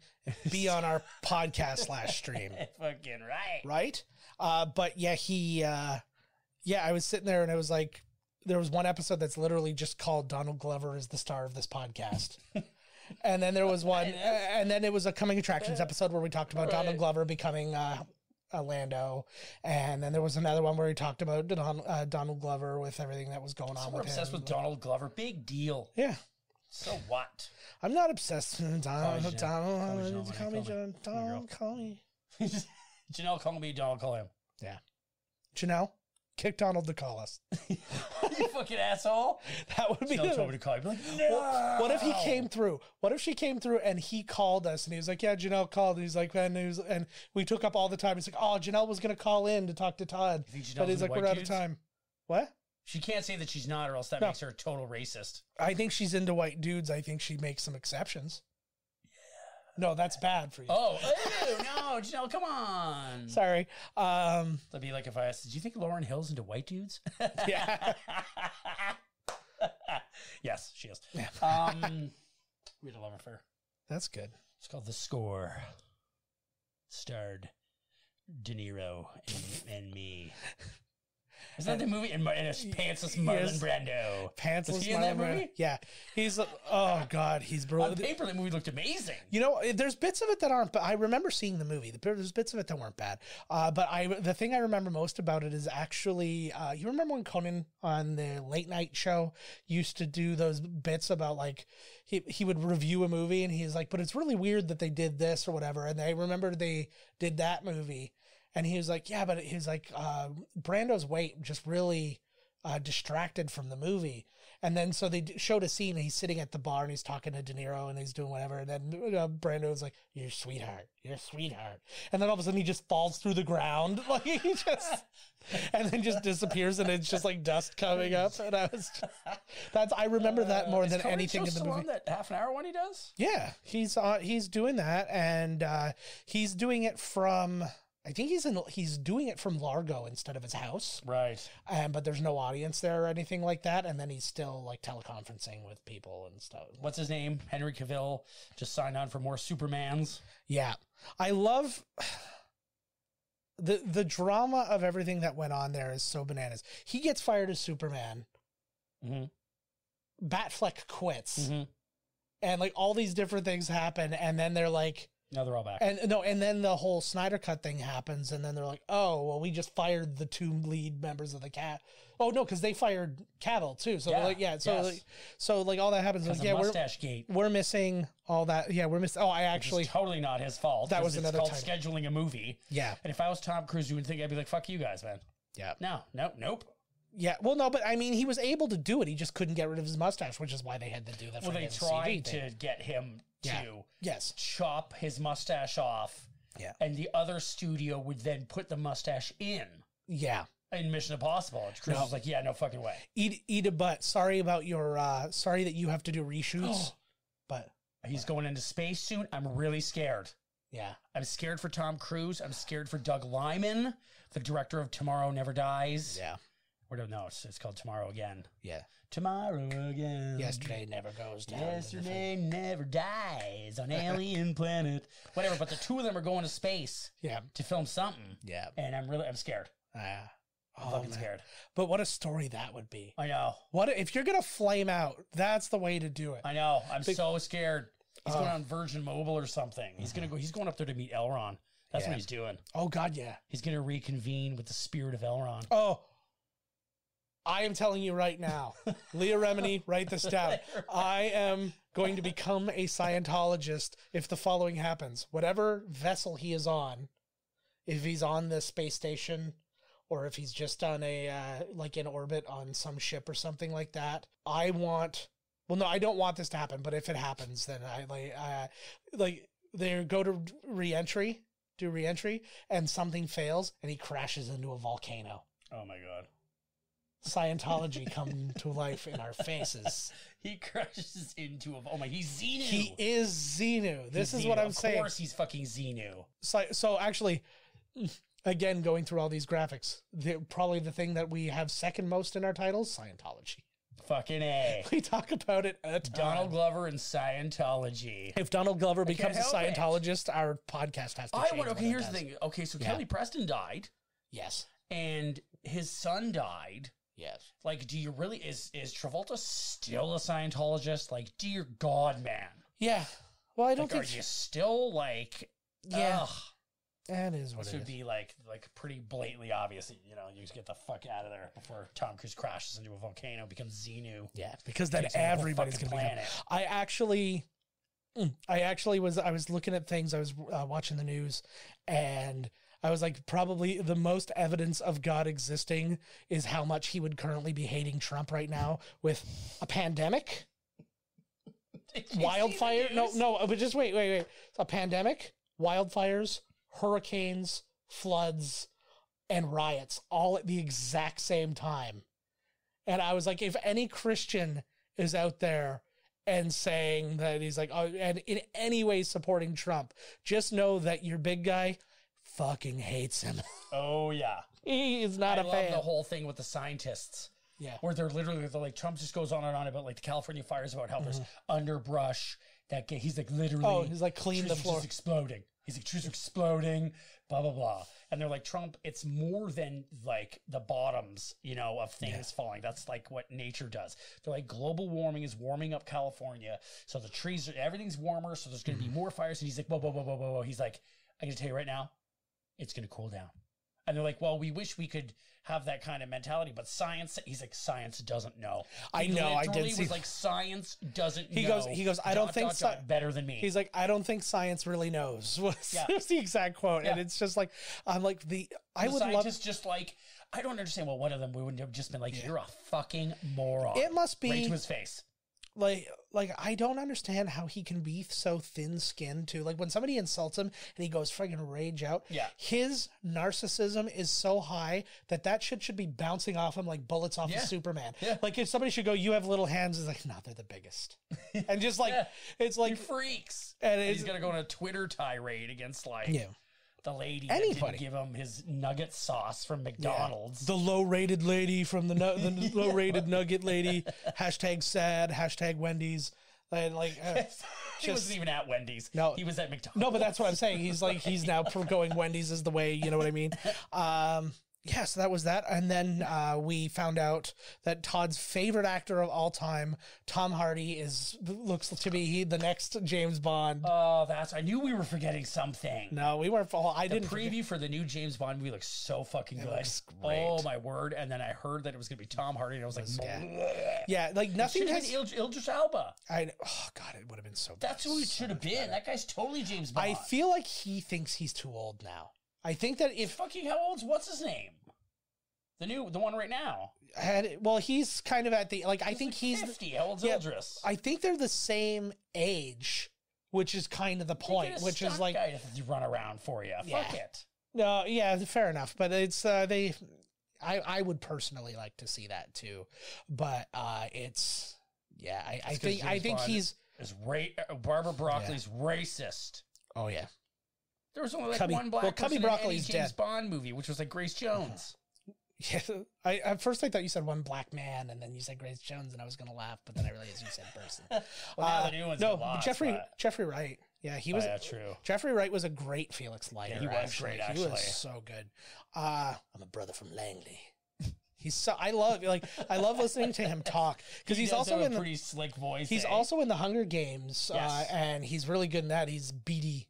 Be on our podcast /stream. Fucking right. Right? But yeah, I was sitting there and I was like, there was one episode that's literally just called Donald Glover is the star of this podcast. And then there was one, and then it was a Coming Attractions episode where we talked about Donald Glover becoming a Lando. And then there was another one where we talked about Donald Glover with everything that was going on with him. Obsessed with Donald Glover. Big deal. Yeah. So what? I'm not obsessed with Donald. Donald, call me John. Donald, call me. Janelle, call me. Donald, call him. Yeah. Janelle, kick Donald to call us. You fucking asshole. That would be. Janelle told me to call you. Be like, no. What if he came through? What if she came through and he called us and he was like, yeah, Janelle called. And he's like, and we took up all the time. He's like, oh, Janelle was going to call in to talk to Todd. But he's like, we're out of time. What? She can't say that she's not, or else that makes her a total racist. I think she's into white dudes. I think she makes some exceptions. No, that's bad for you. Oh, no, Janelle, come on. Sorry. That'd be like if I asked, did you think Lauryn Hill's into white dudes? Yeah. Yes, she is. We had a love affair. That's good. It's called The Score. Starred De Niro and me. Isn't that the movie? And it's pantsless Marlon Brando. Pantsless Marlon that movie? Yeah. He's, oh God, he's brilliant. On paper, that movie looked amazing. You know, there's bits of it that aren't, but I remember seeing the movie. There's bits of it that weren't bad. But the thing I remember most about it is actually, you remember when Conan on the late night show used to do those bits about like, he would review a movie and he's like, but it's really weird that they did this or whatever. And I remember they did that movie. And he was like, yeah, but he's like, Brando's weight just really distracted from the movie. And then so they showed a scene and he's sitting at the bar and he's talking to De Niro and he's doing whatever. And then Brando was like, you're a sweetheart. You're a sweetheart. And then all of a sudden he just falls through the ground. Like he just, and then just disappears and it's just like dust coming up. And I was, I remember that more than anything in the movie. That half an hour one he does? Yeah, he's doing that. And he's doing it from, I think he's doing it from Largo instead of his house. Right. But there's no audience there or anything like that. And then he's still like teleconferencing with people and stuff. What's his name? Henry Cavill just signed on for more Supermans. Yeah. I love the drama of everything that went on there is so bananas. He gets fired as Superman. Mm-hmm. Batfleck quits. Mm-hmm. And like all these different things happen. And then they're like, no, they're all back. And then the whole Snyder Cut thing happens, and then they're like, "Oh, well, we just fired the two lead members of the cat." Oh no, because they fired Cavill too. So like all that happens. Like, we're missing all that. Yeah, we're missing. Oh, I actually totally not his fault. That was another called scheduling a movie. Yeah, and if I was Tom Cruise, you would think I'd be like, "Fuck you guys, man." Yeah. Nope. Yeah, well, no, but I mean, he was able to do it. He just couldn't get rid of his mustache, which is why they had to do that. Well, they tried to get him to chop his mustache off. Yeah. And the other studio would then put the mustache in. Yeah. In Mission Impossible. And Chris was like, yeah, no fucking way. Eat a butt. Sorry about your, sorry that you have to do reshoots. But he's going into space soon. I'm really scared. Yeah. I'm scared for Tom Cruise. I'm scared for Doug Liman, the director of Tomorrow Never Dies. Yeah. Or no, it's called Tomorrow Again. Yeah. Tomorrow Again. Yesterday never goes down. Yesterday never dies on alien planet. Whatever, but the two of them are going to space. Yeah. To film something. Yeah. And I'm scared. I'm fucking scared. But what a story that would be. I know. If you're going to flame out, that's the way to do it. I know. I'm so scared. He's going on Virgin Mobile or something. He's going up there to meet Elron. That's what he's doing. Oh God, yeah. He's going to reconvene with the spirit of Elron. Oh, I am telling you right now, Leah Remini, write this down. I am going to become a Scientologist if the following happens. Whatever vessel he is on, if he's on the space station or if he's just on a, like in orbit on some ship or something like that, I don't want this to happen, but if it happens, then they go to do re-entry, and something fails, and he crashes into a volcano. Oh my God. Scientology come to life in our faces. He crashes into he's Xenu. He is Xenu. This is what I'm saying. Of course he's fucking Xenu. So actually, again, going through all these graphics, probably the thing that we have second most in our titles, Scientology. Fucking A. We talk about it a ton. Donald Glover and Scientology. If Donald Glover becomes a Scientologist, our podcast has to change. Okay, here's the thing. Okay, so Kelly Preston died. Yes. And his son died. Yes. Like, do you really, is Travolta still a Scientologist? Like, dear God, man. Yeah. Well, I don't think. Are you still like, yeah. Ugh. That is what this it would be like pretty blatantly obvious. You just get the fuck out of there before Tom Cruise crashes into a volcano, becomes Xenu. Yeah, because then everybody's gonna be. I actually was looking at things. I was watching the news, and I was like, probably the most evidence of God existing is how much he would currently be hating Trump right now with a pandemic, wildfire. No, but just wait. A pandemic, wildfires, hurricanes, floods, and riots all at the exact same time. And I was like, if any Christian is out there and saying that he's like, oh, and in any way supporting Trump, just know that your big guy fucking hates him. Oh, yeah. He is not a fan. I love the whole thing with the scientists. Yeah. Where they're like, Trump just goes on and on about like the California fires, about how there's underbrush. He's like literally. Oh, he's like clean the floor. Just exploding. He's like, trees are exploding, blah, blah, blah. And they're like, Trump, it's more than like the bottoms, of things falling. That's like what nature does. They're like, global warming is warming up California. So the trees, everything's warmer. So there's going to be more fires. And he's like, whoa. He's like, I'm going to tell you right now, it's going to cool down. And they're like, well, we wish we could have that kind of mentality, but science, he's like, science doesn't know. I know, I did see. Was like, science doesn't know. He goes, I don't think better than me. He's like, I don't think science really knows. Was the exact quote. Yeah. And it's just like, I'm like, I would love. Just like, I don't understand. Well, one of them, we wouldn't have just been like, you're a fucking moron. It must be. Right to his face. Like I don't understand how he can be so thin-skinned too. Like when somebody insults him and he goes friggin' rage out, his narcissism is so high that shit should be bouncing off him like bullets off of Superman. Yeah. Like if somebody should go, you have little hands, it's like, no, they're the biggest. And just like, it's like. He freaks. And he's going to go on a Twitter tirade against like. Yeah. The lady that didn't give him his nugget sauce from McDonald's. Yeah. The low-rated lady from the low-rated nugget lady. #sad. #Wendy's. And like, he wasn't even at Wendy's. No, he was at McDonald's. No, but that's what I'm saying. He's now going Wendy's is the way. You know what I mean? Yeah, so that was that. And then we found out that Todd's favorite actor of all time, Tom Hardy, looks to be the next James Bond. Oh, I knew we were forgetting something. No, we weren't. I didn't. The preview for the new James Bond movie looks so fucking good. Looks great. Oh, my word. And then I heard that it was going to be Tom Hardy, and I was like, yeah, like nothing has... Idris Elba. Oh, God, it would have been so good. That's who it should have been. That guy's totally James Bond. I feel like he thinks he's too old now. I think that if... Fucking how old's... What's his name? The one right now. Well, he's kind of at the... Like, I think he's... 50. How old's Idris? I think they're the same age, which is kind of the point, which is like... guy to run around for you. Yeah. Fuck it. No, yeah, fair enough. But it's... I would personally like to see that, too. But it's... Yeah, I think he's... Barbara Broccoli's racist. Oh, yeah. There was only like one black person in any James Bond movie, which was like Grace Jones. Yeah, at first I thought you said one black man, and then you said Grace Jones, and I was gonna laugh, but then I realized you said person. Well, the new one's Jeffrey Wright. Yeah, he was. Yeah, true. Jeffrey Wright was a great Felix Leiter. Yeah, he was great. Actually, he was so good. I'm a brother from Langley. He's so I love listening to him talk because he's also in a pretty slick voice. He's also in the Hunger Games, and he's really good in that. He's Beatty.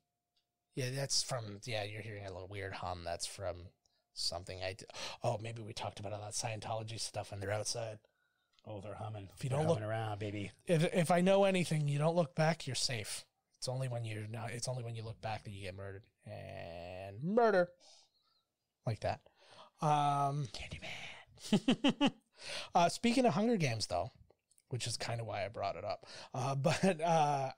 Yeah, that's from. Yeah, you're hearing a little weird hum. That's from. Something I did. Oh, maybe we talked about all that Scientology stuff when they're outside. Oh, they're humming. If you don't look around, baby. If I know anything, you don't look back, you're safe. It's only when you look back that you get murdered. And murder. like that. Candyman. Speaking of Hunger Games, though, which is kind of why I brought it up, but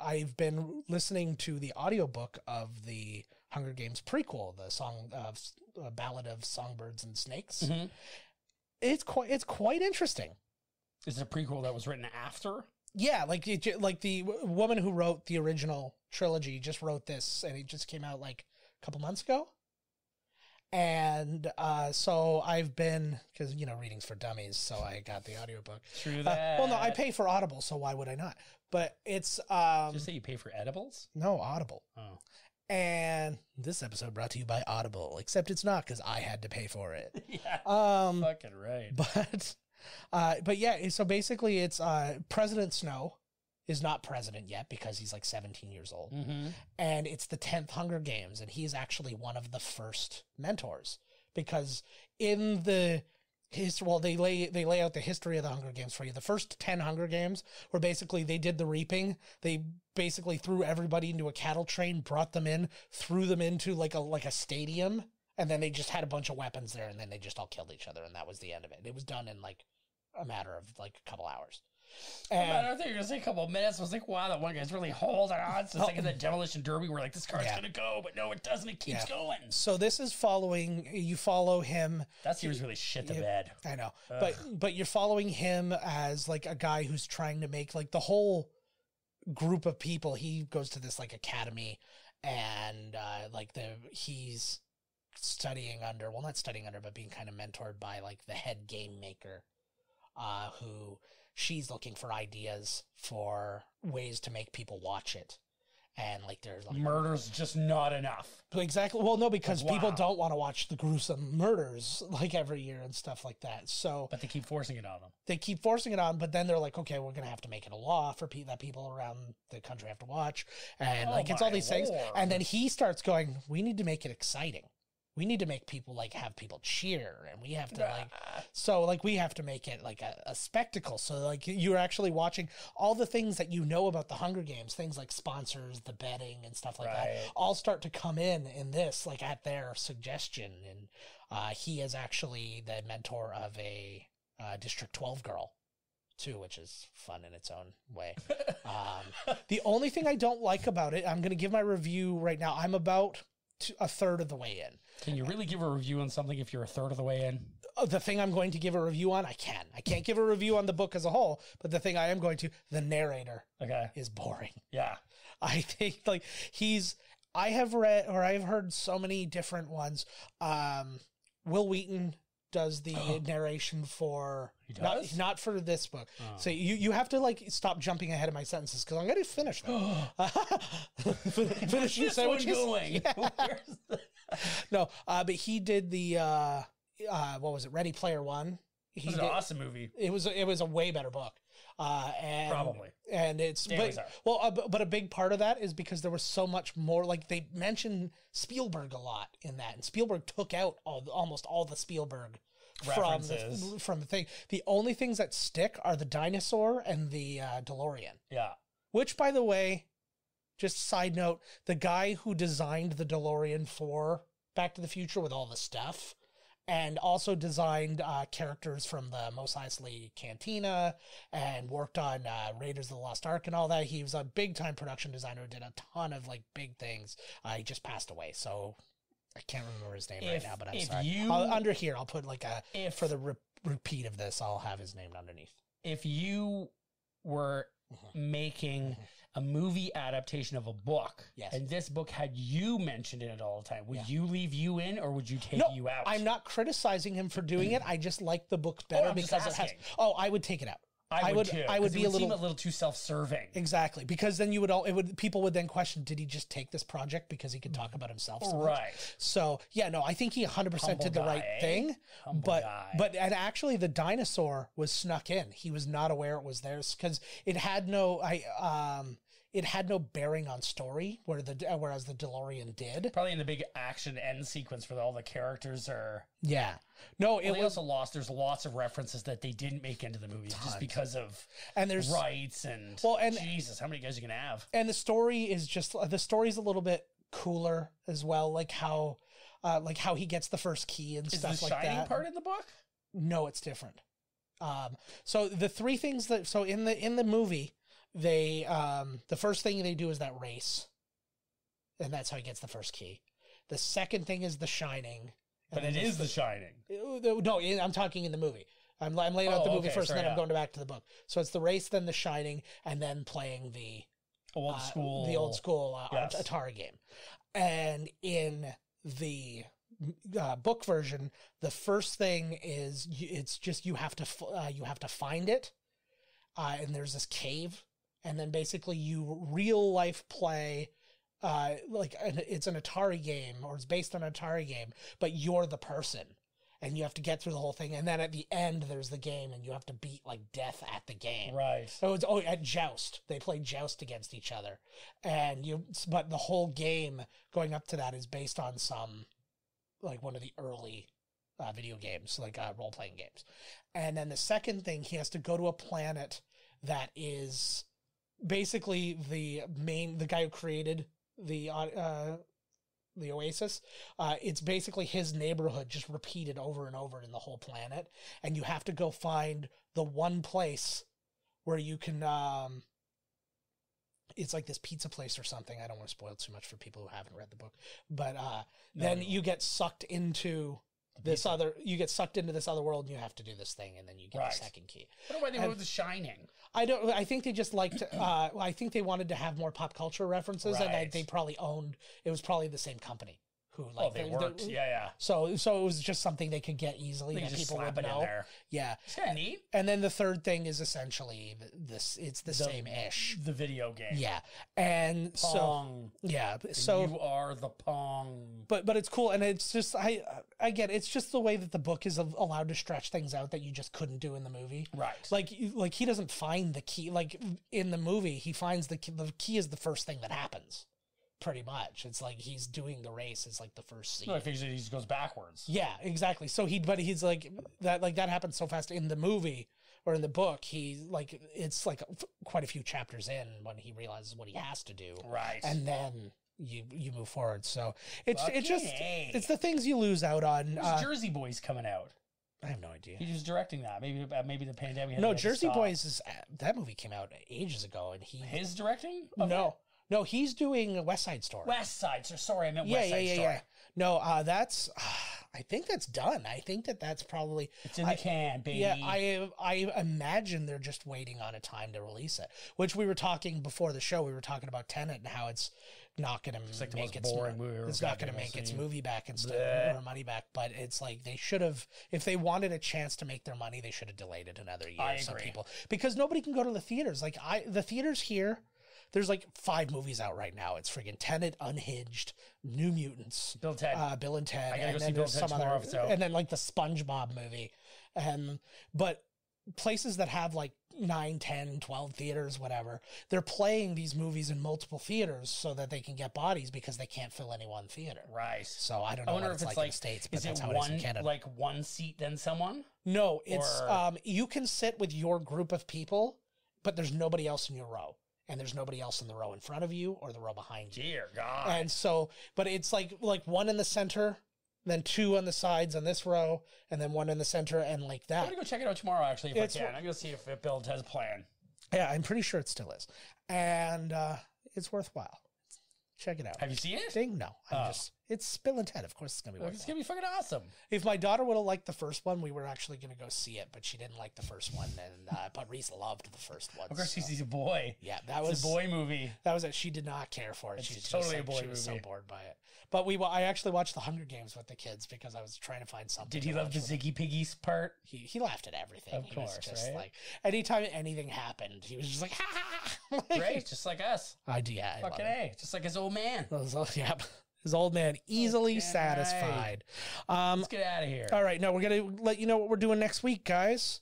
I've been listening to the audiobook of the Hunger Games prequel, the song of Ballad of Songbirds and Snakes. Mm-hmm. It's quite interesting. Is it a prequel that was written after? Yeah, like the woman who wrote the original trilogy just wrote this, and it just came out like a couple months ago. And so I've been, because, readings for dummies, so I got the audiobook. True that. Well, no, I pay for Audible, so why would I not? But it's... Did you say you pay for edibles? No, Audible. Oh. And this episode brought to you by Audible, except it's not, because I had to pay for it. Yeah, fucking right. But yeah, so basically it's President Snow is not president yet because he's like 17 years old. Mm-hmm. And it's the 10th Hunger Games, and he's actually one of the first mentors, because in the they lay out the history of the Hunger Games for you. The first 10 Hunger Games were basically, they did the reaping. They basically threw everybody into a cattle train, brought them in, threw them into like a stadium, and then they just had a bunch of weapons there, and then they just all killed each other, and that was the end of it. It was done in like a matter of like a couple hours. And I think you're going to say a couple of minutes. I was like, wow, that one guy's really holding on. It's like in the Demolition Derby where like this car's going to go, but no, it doesn't. It keeps going. So this is you follow him. That seems really shit to bed. I know. But you're following him as like a guy who's trying to make like the whole group of people. He goes to this like academy, and he's studying under, well, not studying under, but being kind of mentored by like the head game maker, who she's looking for ideas for ways to make people watch it. And like there's like murder's just not enough. Exactly. Well, no, because people don't want to watch the gruesome murders like every year and stuff like that. So, but they keep forcing it on them. They keep forcing it on, but then they're like, okay, we're gonna have to make it a law for that people around the country have to watch, and it's all these things. And then he starts going, we need to make it exciting. We need to make people like have people cheer, and we have to we have to make it like a spectacle. So like you're actually watching all the things that about the Hunger Games, things like sponsors, the betting and stuff like that, all start to come in this like at their suggestion. And he is actually the mentor of a District 12 girl too, which is fun in its own way. The only thing I don't like about it, I'm going to give my review right now. I'm about a third of the way in. Can you really give a review on something if you're a third of the way in? The thing I'm going to give a review on, I can. I can't give a review on the book as a whole, but the thing I am going to, the narrator is boring. Yeah. I think like I have read, or I've heard so many different ones. Will Wheaton does the narration for not for this book. So you have to like stop jumping ahead of my sentences because I'm going to finish them. Finish your sandwiches. Going? Yeah. No, but he did the what was it? Ready Player One. It was an awesome movie. It was a way better book. And probably. And it's but a big part of that is because there was so much more. Like they mentioned Spielberg a lot in that, and Spielberg took out almost all the Spielberg references from the thing. The only things that stick are the dinosaur and the DeLorean. Yeah. Which, by the way, just side note, the guy who designed the DeLorean for Back to the Future with all the stuff, and also designed characters from the Mos Eisley Cantina, and worked on Raiders of the Lost Ark and all that. He was a big-time production designer, did a ton of like big things. He just passed away, so I can't remember his name right now, but I'm sorry. Under here, I'll put like for the repeat of this, I'll have his name underneath. If you were making a movie adaptation of a book, and this book had you mentioned in it all the time, would you leave you in, or would you take you out? I'm not criticizing him for doing it. I just like the book better because it has. Oh, I would take it out. I would too. I would be a little too self-serving. Exactly, because then people would then question: did he just take this project because he could talk about himself? So right. Much? So yeah, no, I think he 100% did the right thing. But actually, the dinosaur was snuck in. He was not aware it was theirs because it had no bearing on story, whereas the DeLorean did. Probably in the big action end sequence where all the characters are. Yeah. No, it was also lost. There's lots of references that they didn't make into the movie just because of there's rights and Jesus, how many guys are you gonna have? And the story's a little bit cooler as well, like how like how he gets the first key and Is stuff the like Shining that. part in the book? No, it's different. So the three things that in the movie, they the first thing they do is that race, and that's how he gets the first key. The second thing is the Shining. But it is the Shining. No, I'm talking in the movie. I'm laying out the movie first, and then I'm going back to the book. So it's the race, then the Shining, and then playing the old school yes. Atari game. And in the book version, the first thing is it's just you have to find it, and there's this cave, and then basically you real life play. It's an Atari game, or it's based on an Atari game, but you're the person, and you have to get through the whole thing. And then at the end, there's the game, and you have to beat like death at the game. Right. So it's at Joust. They play Joust against each other, but the whole game going up to that is based on some, like one of the early video games, like role playing games. And then the second thing, he has to go to a planet that is basically the guy who created the Oasis. It's basically his neighborhood just repeated over and over in the whole planet, and you have to go find the one place where you can it's like this pizza place or something. I don't want to spoil too much for people who haven't read the book, but then you get sucked into this other world, and you have to do this thing, and then you get the second key. What about they went with The Shining? I think they just liked, I think they wanted to have more pop culture references, and they probably it was probably the same company who like they worked. Yeah. So it was just something they could get easily that people would know. Yeah. It's kind of neat. And then the third thing is essentially it's the same-ish. The video game. Yeah. And Pong. so yeah. And so you are the Pong. But it's cool, and it's just I get it. It's just the way that the book is allowed to stretch things out that you just couldn't do in the movie. Right. Like he doesn't find the key. Like in the movie, he finds the key. The key is the first thing that happens. Pretty much, it's like he's doing the race. It's like the first scene. No, I figured he just goes backwards. Yeah, exactly. So he's like that. Like that happens so fast in the movie or in the book. It's like quite a few chapters in when he realizes what he has to do. Right. And then you move forward. So it's the things you lose out on. Jersey Boys coming out. I have no idea. He was directing that. Maybe the pandemic. No, Jersey Boys that movie came out ages ago, and his directing. No, he's doing West Side Story. West Side Story. Sorry, I meant West Side Story. Yeah. No, that's. I think that's done. I think that's probably. It's in the can, baby. Yeah, I imagine they're just waiting on a time to release it. Which we were talking before the show. We were talking about Tenet and how it's not going to make its boring movie. It's not going to make its movie back and or money back. But it's like they should have. If they wanted a chance to make their money, they should have delayed it another year. I agree. Some people, because nobody can go to the theaters. Like the theaters here. There's like 5 movies out right now. It's friggin' Tenet, Unhinged, New Mutants, Bill and Ted. I gotta go see Bill and Ted tomorrow. And then like the SpongeBob movie. But places that have like 9, 10, 12 theaters, whatever, they're playing these movies in multiple theaters so that they can get bodies because they can't fill any one theater. Right. So I don't know what it's like in the States, but that's how it is in Canada. Like one seat then someone? No, it's you can sit with your group of people, but there's nobody else in your row. And there's nobody else in the row in front of you or the row behind you. Dear God. And so, but it's like one in the center, then 2 on the sides on this row, and then 1 in the center, and like that. I'm going to go check it out tomorrow, actually, if I can. I'm going to see if Bill and Ted's playing. Yeah, I'm pretty sure it still is. And it's worthwhile. Check it out. Have you seen it? No. It's Bill and Ted. Of course it's going to be worthwhile. It's going to be fucking awesome. If my daughter would have liked the first one, we were actually going to go see it, but she didn't like the first one. And but Reese loved the first one. Of course, he's a boy. Yeah, that was a boy movie. That was it. She did not care for it. It's totally a boy movie. She was so bored by it. But I actually watched The Hunger Games with the kids because I was trying to find something. Did he love the Ziggy Piggies part? He laughed at everything. Of course, was just right? Like anytime anything happened, he was just like, ha! Great, just like us. Yeah. Fucking A, just like his old man. Yeah. His old man easily satisfied. Let's get out of here. All right. No, we're going to let you know what we're doing next week, guys.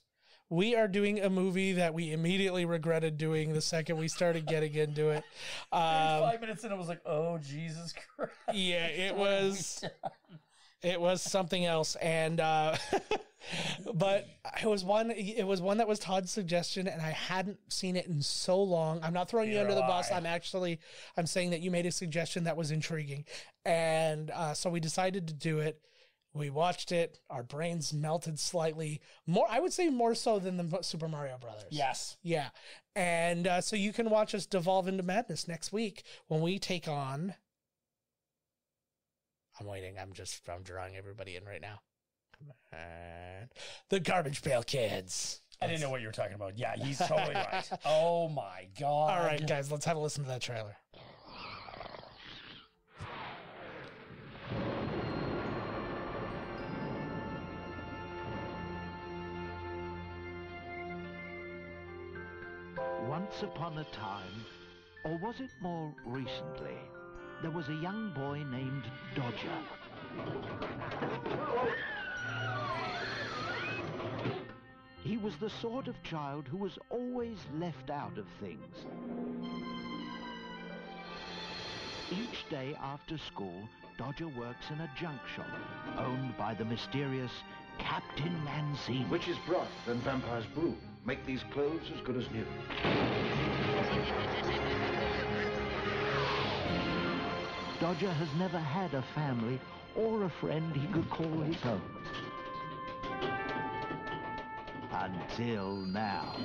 We are doing a movie that we immediately regretted doing the second we started getting into it. 5 minutes in, I was like, oh, Jesus Christ. Yeah, it was. It was something else, and but it was one that was Todd's suggestion, and I hadn't seen it in so long. I'm not throwing you under the bus. I'm saying that you made a suggestion that was intriguing, and so we decided to do it. We watched it. Our brains melted slightly more. I would say more so than the Super Mario Brothers. Yes. Yeah, and so you can watch us devolve into madness next week when we take on. I'm waiting. I'm drawing everybody in right now. And the Garbage Pail Kids. I didn't know what you were talking about. Yeah, he's totally right. Oh my God. All right, guys, let's have a listen to that trailer. Once upon a time, or was it more recently, there was a young boy named Dodger. He was the sort of child who was always left out of things. Each day after school, Dodger works in a junk shop owned by the mysterious Captain Mancini. Witch's broth and vampire's brew make these clothes as good as new. Dodger has never had a family or a friend he could call his own. Until now.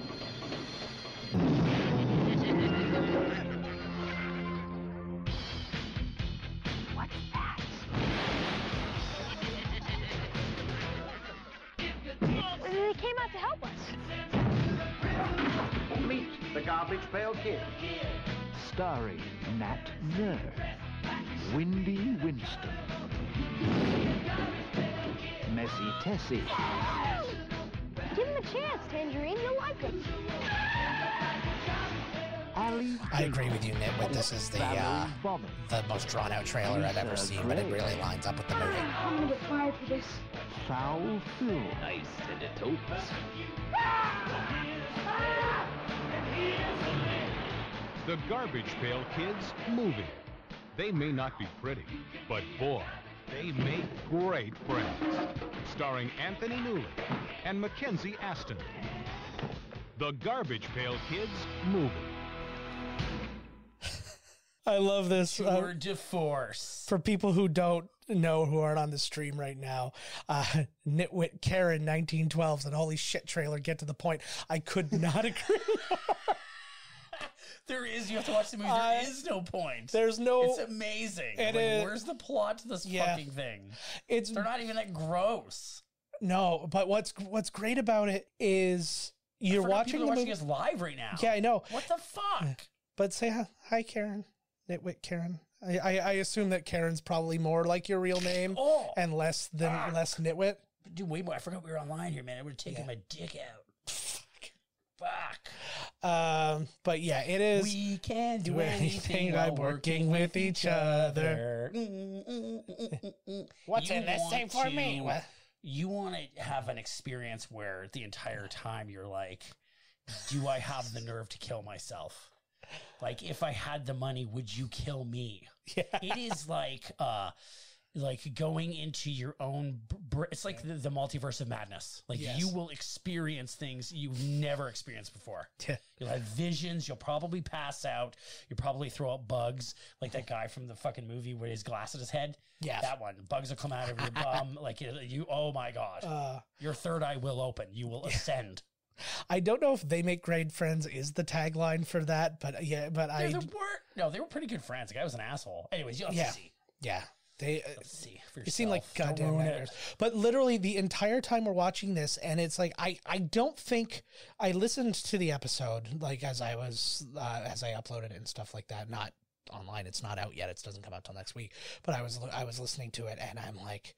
What's that? They came out to help us. Meet the Garbage Pail Kid. Starring Nat Nerd, Windy Winston, Messy Tessie, Give him a chance, Tangerine. You'll like it. Ali. I agree with you, Nitwit. This is the most drawn-out trailer I've ever seen, but it really lines up with the movie. I'm gonna get fired for this. Foul Phil. Nice and it opens. The Garbage Pail Kids movie. They may not be pretty, but boy, they make great friends. Starring Anthony Newley and Mackenzie Aston. The Garbage Pail Kids movie. I love this. Tour de force. For people who don't know, who aren't on the stream right now, Nitwit Karen 1912 said, "Holy shit, trailer, get to the point." I could not agree more. There is, you have to watch the movie. There is no point. There's no. It's amazing. It is. Where's the plot to this fucking thing? They're not even that gross. No, but what's great about it is you're watching the watching movie. us live right now. Yeah, I know. What the fuck? But say hi, Karen. Nitwit Karen. I assume that Karen's probably more like your real name and less Nitwit. Dude, way more. I forgot we were online here, man. I would have taken my dick out. Fuck. But yeah, it is. We can do anything by while working with each other. What's in this? Say for me. What? You want to have an experience where the entire time you're like, do I have the nerve to kill myself? Like, if I had the money, would you kill me? Yeah. It is like going into your own. It's like the multiverse of madness. Like, you will experience things you've never experienced before. Yeah. You'll have visions. You'll probably pass out. You'll probably throw up bugs, like that guy from the fucking movie with his glass at his head. Yeah, that one. Bugs will come out of your bum. Like you. Oh my god. Your third eye will open. You will ascend. I don't know if "they make great friends" is the tagline for that, but yeah, but they were pretty good friends. The guy was an asshole. Anyways, you'll have to see. Yeah. They see for you seem like yourself. goddamn nightmares. But literally the entire time we're watching this, and it's like I don't think I listened to the episode like as I uploaded it and stuff like that. Not online. It's not out yet. It doesn't come out till next week. But I was listening to it, and I'm like,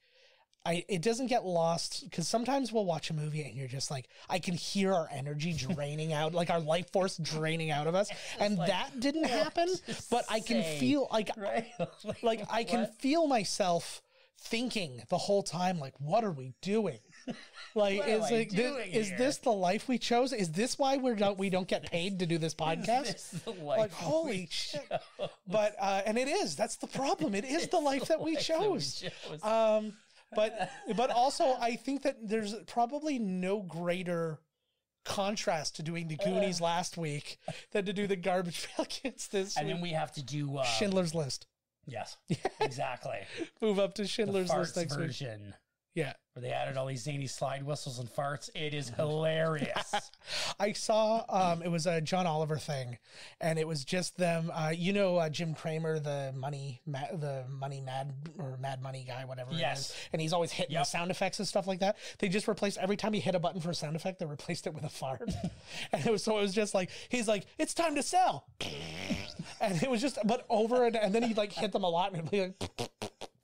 it doesn't get lost, because sometimes we'll watch a movie and you're just like, I can hear our energy draining out, like our life force draining out of us, and like, that didn't happen. But I can feel like I can feel myself thinking the whole time, like, what are we doing? Like, is this the life we chose? Is this why we don't get paid to do this podcast? Like, holy shit! But and it is. That's the problem. It is the life that we chose. But also I think that there's probably no greater contrast to doing the Goonies last week than to do the Garbage Pail Kids this week. And then we have to do Schindler's List. Yes, exactly. Move up to Schindler's the List next version. week. Yeah. Where they added all these zany slide whistles and farts. It is hilarious. I saw it was a John Oliver thing, and it was just them. Jim Cramer, the mad money guy, whatever. Yes. It is, and he's always hitting the sound effects and stuff like that. They just replaced every time he hit a button for a sound effect, they replaced it with a fart, and it was just like he's like, it's time to sell, and it was just but over and then he like hit them a lot and it'd be like.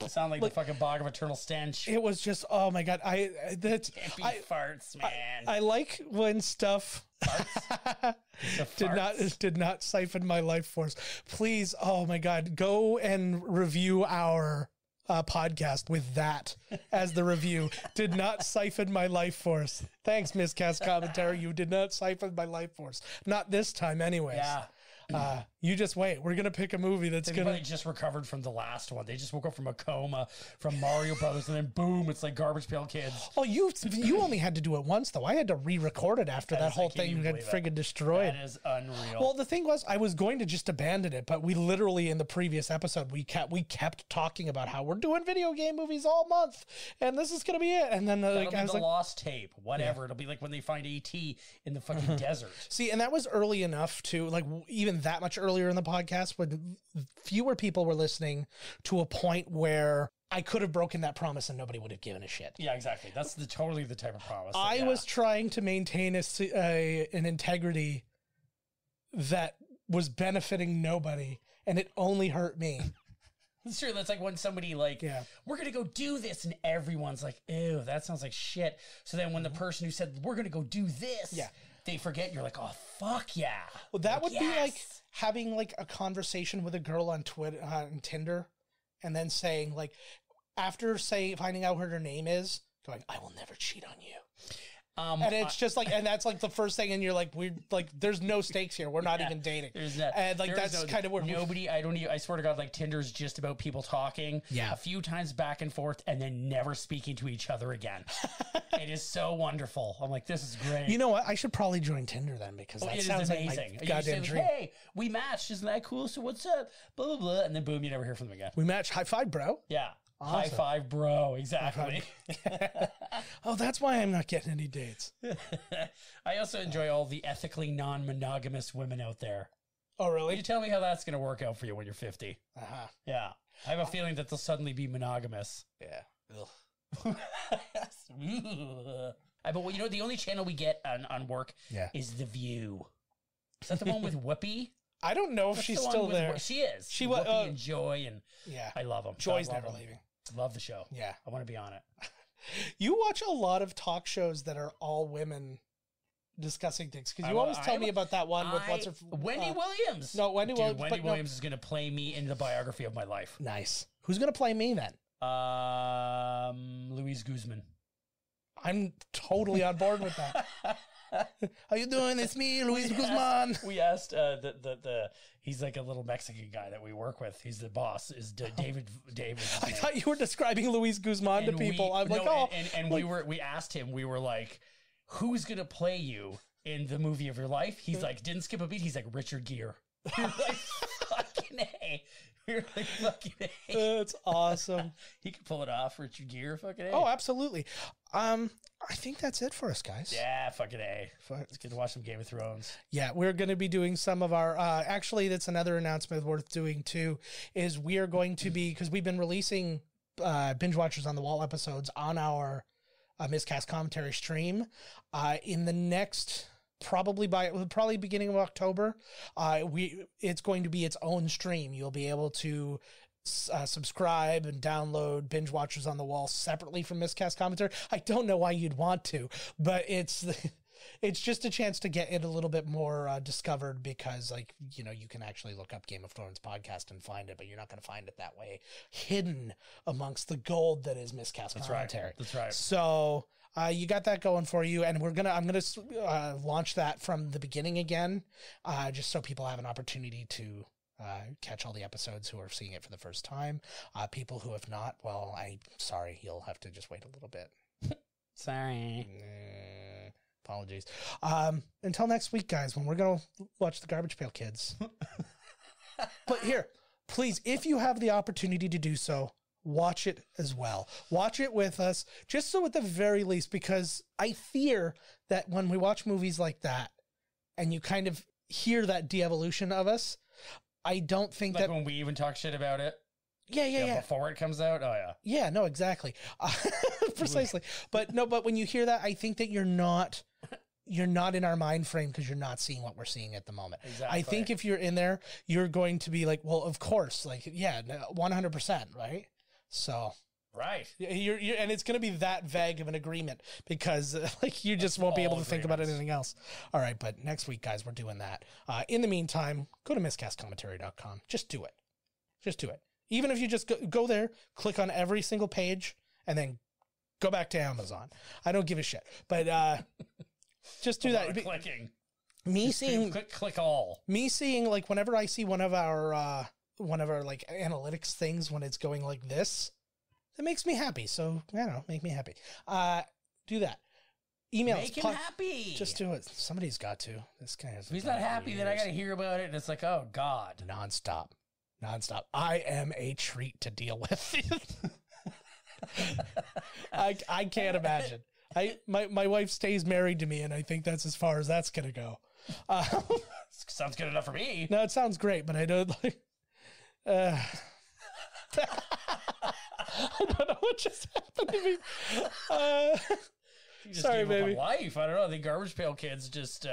Sound like the fucking bog of eternal stench. It was just, oh my God. Farts, man. I like when stuff did not siphon my life force. Please, oh my God, go and review our podcast with that as the review. Did not siphon my life force. Thanks, Miscast Commentary. You did not siphon my life force. Not this time anyways. Yeah. You just wait. We're going to pick a movie that's going to... They just recovered from the last one. They just woke up from a coma from Mario Brothers, and then boom, it's like Garbage Pail Kids. Oh, you only had to do it once, though. I had to re-record it after that whole thing got friggin' destroyed. That is unreal. Well, the thing was, I was going to just abandon it, but we literally, in the previous episode, we kept talking about how we're doing video game movies all month, and this is going to be it. And then I was like, lost tape, whatever. Yeah. It'll be like when they find E.T. in the fucking desert. See, and that was early enough to, like, even that much earlier in the podcast when fewer people were listening to a point where I could have broken that promise and nobody would have given a shit. Yeah, exactly. That's totally the type of promise. I was trying to maintain an integrity that was benefiting nobody, and it only hurt me. It's true. That's like when somebody we're going to go do this, and everyone's like, ew, that sounds like shit. So then when the person who said, we're going to go do this, they forget, and you're like, oh, fuck yeah. Well, that would be like having like a conversation with a girl on Twitter, on Tinder, and then saying like, after finding out what her name is, going, I will never cheat on you. And it's just like, and that's like the first thing, and you're like, we're like, there's no stakes here. We're not even dating. There's that. And like, that's kind of where nobody, I swear to God, like Tinder's just about people talking a few times back and forth and then never speaking to each other again. It is so wonderful. I'm like, this is great. You know what? I should probably join Tinder then, because that sounds amazing. Like my goddamn dream. Hey, we matched. Isn't that cool? So what's up? Blah, blah, blah. And then boom, you never hear from them again. We matched. High five, bro. Yeah. Awesome. High five, bro. Exactly. Oh, that's why I'm not getting any dates. I also enjoy all the ethically non-monogamous women out there. Oh, really? You tell me how that's going to work out for you when you're 50. Uh-huh. Yeah. I have a feeling that they'll suddenly be monogamous. Yeah. But you know, the only channel we get on work is The View. Is that the one with Whoopi? I don't know if she's still there. She is. She was Whoopi and Joy, and I love them. Joy's never leaving. Love the show. Yeah. I want to be on it. You watch a lot of talk shows that are all women discussing things, because you always tell me about that one with Wendy Williams. No, Wendy Williams. Wendy Williams is going to play me in the biography of my life. Nice. Who's going to play me then? Louise Guzman. I'm totally on board with that. How you doing? It's me, Luis Guzman. We asked he's like a little Mexican guy that we work with. He's the boss. Is David? I thought you were describing Luis Guzman to people. We asked him. We were like, who's gonna play you in the movie of your life? He's like, didn't skip a beat. He's like, Richard Gere. We were like, fucking A. We were like, fucking A. That's awesome. He could pull it off, Richard Gere. Fucking A. Oh, absolutely. I think that's it for us, guys. Yeah, fucking A. It's good to watch some Game of Thrones. Yeah, we're going to be doing some of our, actually, that's another announcement worth doing too, is we are going to be, because we've been releasing Binge Watchers on the Wall episodes on our Miscast Commentary stream. In the next, probably beginning of October, it's going to be its own stream. You'll be able to subscribe and download Binge Watchers on the Wall separately from Miscast Commentary. I don't know why you'd want to, but it's just a chance to get it a little bit more discovered, because you can actually look up Game of Thrones podcast and find it, but you're not going to find it that way, hidden amongst the gold that is Miscast Commentary. That's right. So you got that going for you, and I'm gonna launch that from the beginning again, just so people have an opportunity to catch all the episodes who are seeing it for the first time. People who have not, well, I'm sorry, you'll have to just wait a little bit. Sorry. Apologies. Until next week, guys, when we're going to watch the Garbage Pail Kids. But here, please, if you have the opportunity to do so, watch it as well. Watch it with us, just so at the very least, because I fear that when we watch movies like that and you kind of hear that de-evolution of us, I don't think like that... when we even talk shit about it? Yeah. Before it comes out? Oh, yeah. Yeah, no, exactly. Precisely. But when you hear that, I think that you're not in our mind frame because you're not seeing what we're seeing at the moment. Exactly. I think if you're in there, you're going to be like, well, of course, like, yeah, 100%, right? So, right. You're and it's going to be that vague of an agreement because like you just won't be able to think about anything else. All right, but next week, guys, we're doing that. In the meantime, go to miscastcommentary.com. Just do it. Even if you just go there, click on every single page, and then go back to Amazon. I don't give a shit. But just do that. Clicking. Click all. Me seeing, like, whenever I see one of our like analytics things when it's going like this, it makes me happy. So, I don't know, make me happy. Do that. Email Make him happy. Just do it. Somebody's got to. This guy has. If he's not happy, then I got to hear about it. And it's like, oh, God. Nonstop. I am a treat to deal with. I can't imagine. My wife stays married to me, and I think that's as far as that's going to go. Sounds good enough for me. No, it sounds great, but I don't like... I don't know what just happened to me. You just sorry, gave baby. up on life. I don't know. The Garbage Pail Kids just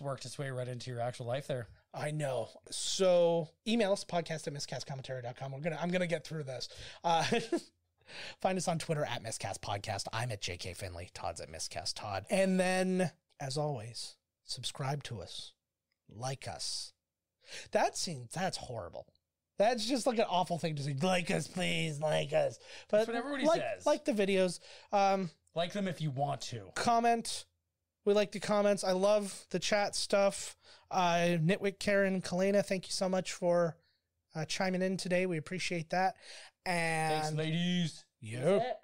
worked its way right into your actual life there. I know. So email us, podcast@miscastcommentary.com. I'm gonna get through this. Find us on Twitter @miscastpodcast. I'm at JK Finley. Todd's at miscasttodd. And then, as always, subscribe to us, like us. That's horrible. That's just like an awful thing to say. Like us, please, like us. But that's what everybody says. Like the videos. Like them if you want to. Comment. We like the comments. I love the chat stuff. Nitwick, Karen, Kalena, thank you so much for chiming in today. We appreciate that. And thanks, ladies. Yep.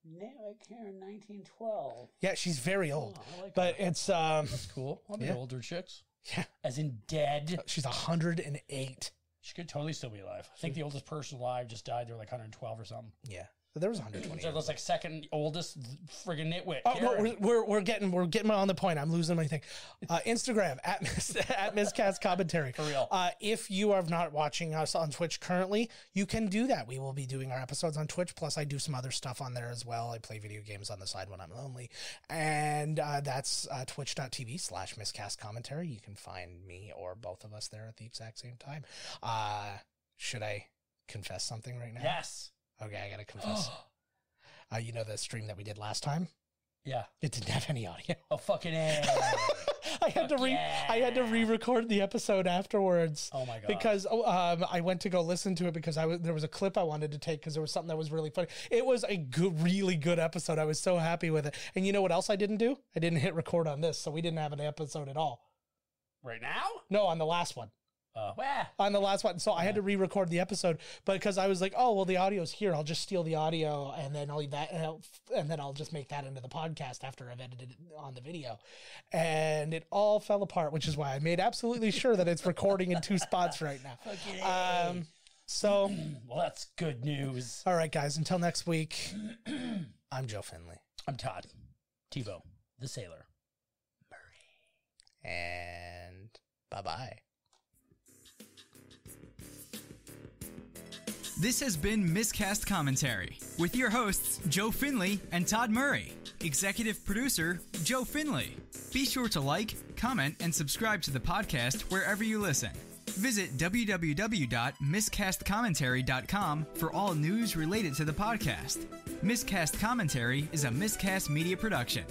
Nitwick, Karen, 1912. Yeah, she's very old. Oh, I like but that. It's that's cool. I'll be yeah. older chicks. Yeah. As in dead. She's 108. She could totally still be alive. I think the oldest person alive just died. They were like 112 or something. Yeah. But there was 120. So that's like second oldest friggin' nitwit. Oh, no, we're getting on the point. I'm losing my thing. Instagram at Miscast Commentary. For real. If you are not watching us on Twitch currently, you can do that. We will be doing our episodes on Twitch. Plus, I do some other stuff on there as well. I play video games on the side when I'm lonely, and that's twitch.tv/Miscast Commentary. You can find me or both of us there at the exact same time. Should I confess something right now? Yes. Okay, I gotta confess. You know the stream that we did last time? Yeah. It didn't have any audio. Oh, fucking A. I had to re-record the episode afterwards. Oh my God. Because I went to go listen to it because there was a clip I wanted to take because there was something that was really funny. It was a really good episode. I was so happy with it. And you know what else I didn't do? I didn't hit record on this, so we didn't have an episode at all. Right now? No, on the last one. On the last one. So I had to re-record the episode, but because I was like, oh, well, the audio's here. I'll just steal the audio and then I'll leave that, and then I'll just make that into the podcast after I've edited it on the video. And it all fell apart, which is why I made absolutely sure that it's recording in two spots right now. So, well, that's good news. All right, guys, until next week, I'm Joe Finley. I'm Todd. Tebow, the sailor. Murray. And bye-bye. This has been Miscast Commentary with your hosts, Joe Finley and Todd Murray. Executive producer, Joe Finley. Be sure to like, comment, and subscribe to the podcast wherever you listen. Visit www.miscastcommentary.com for all news related to the podcast. Miscast Commentary is a Miscast Media production.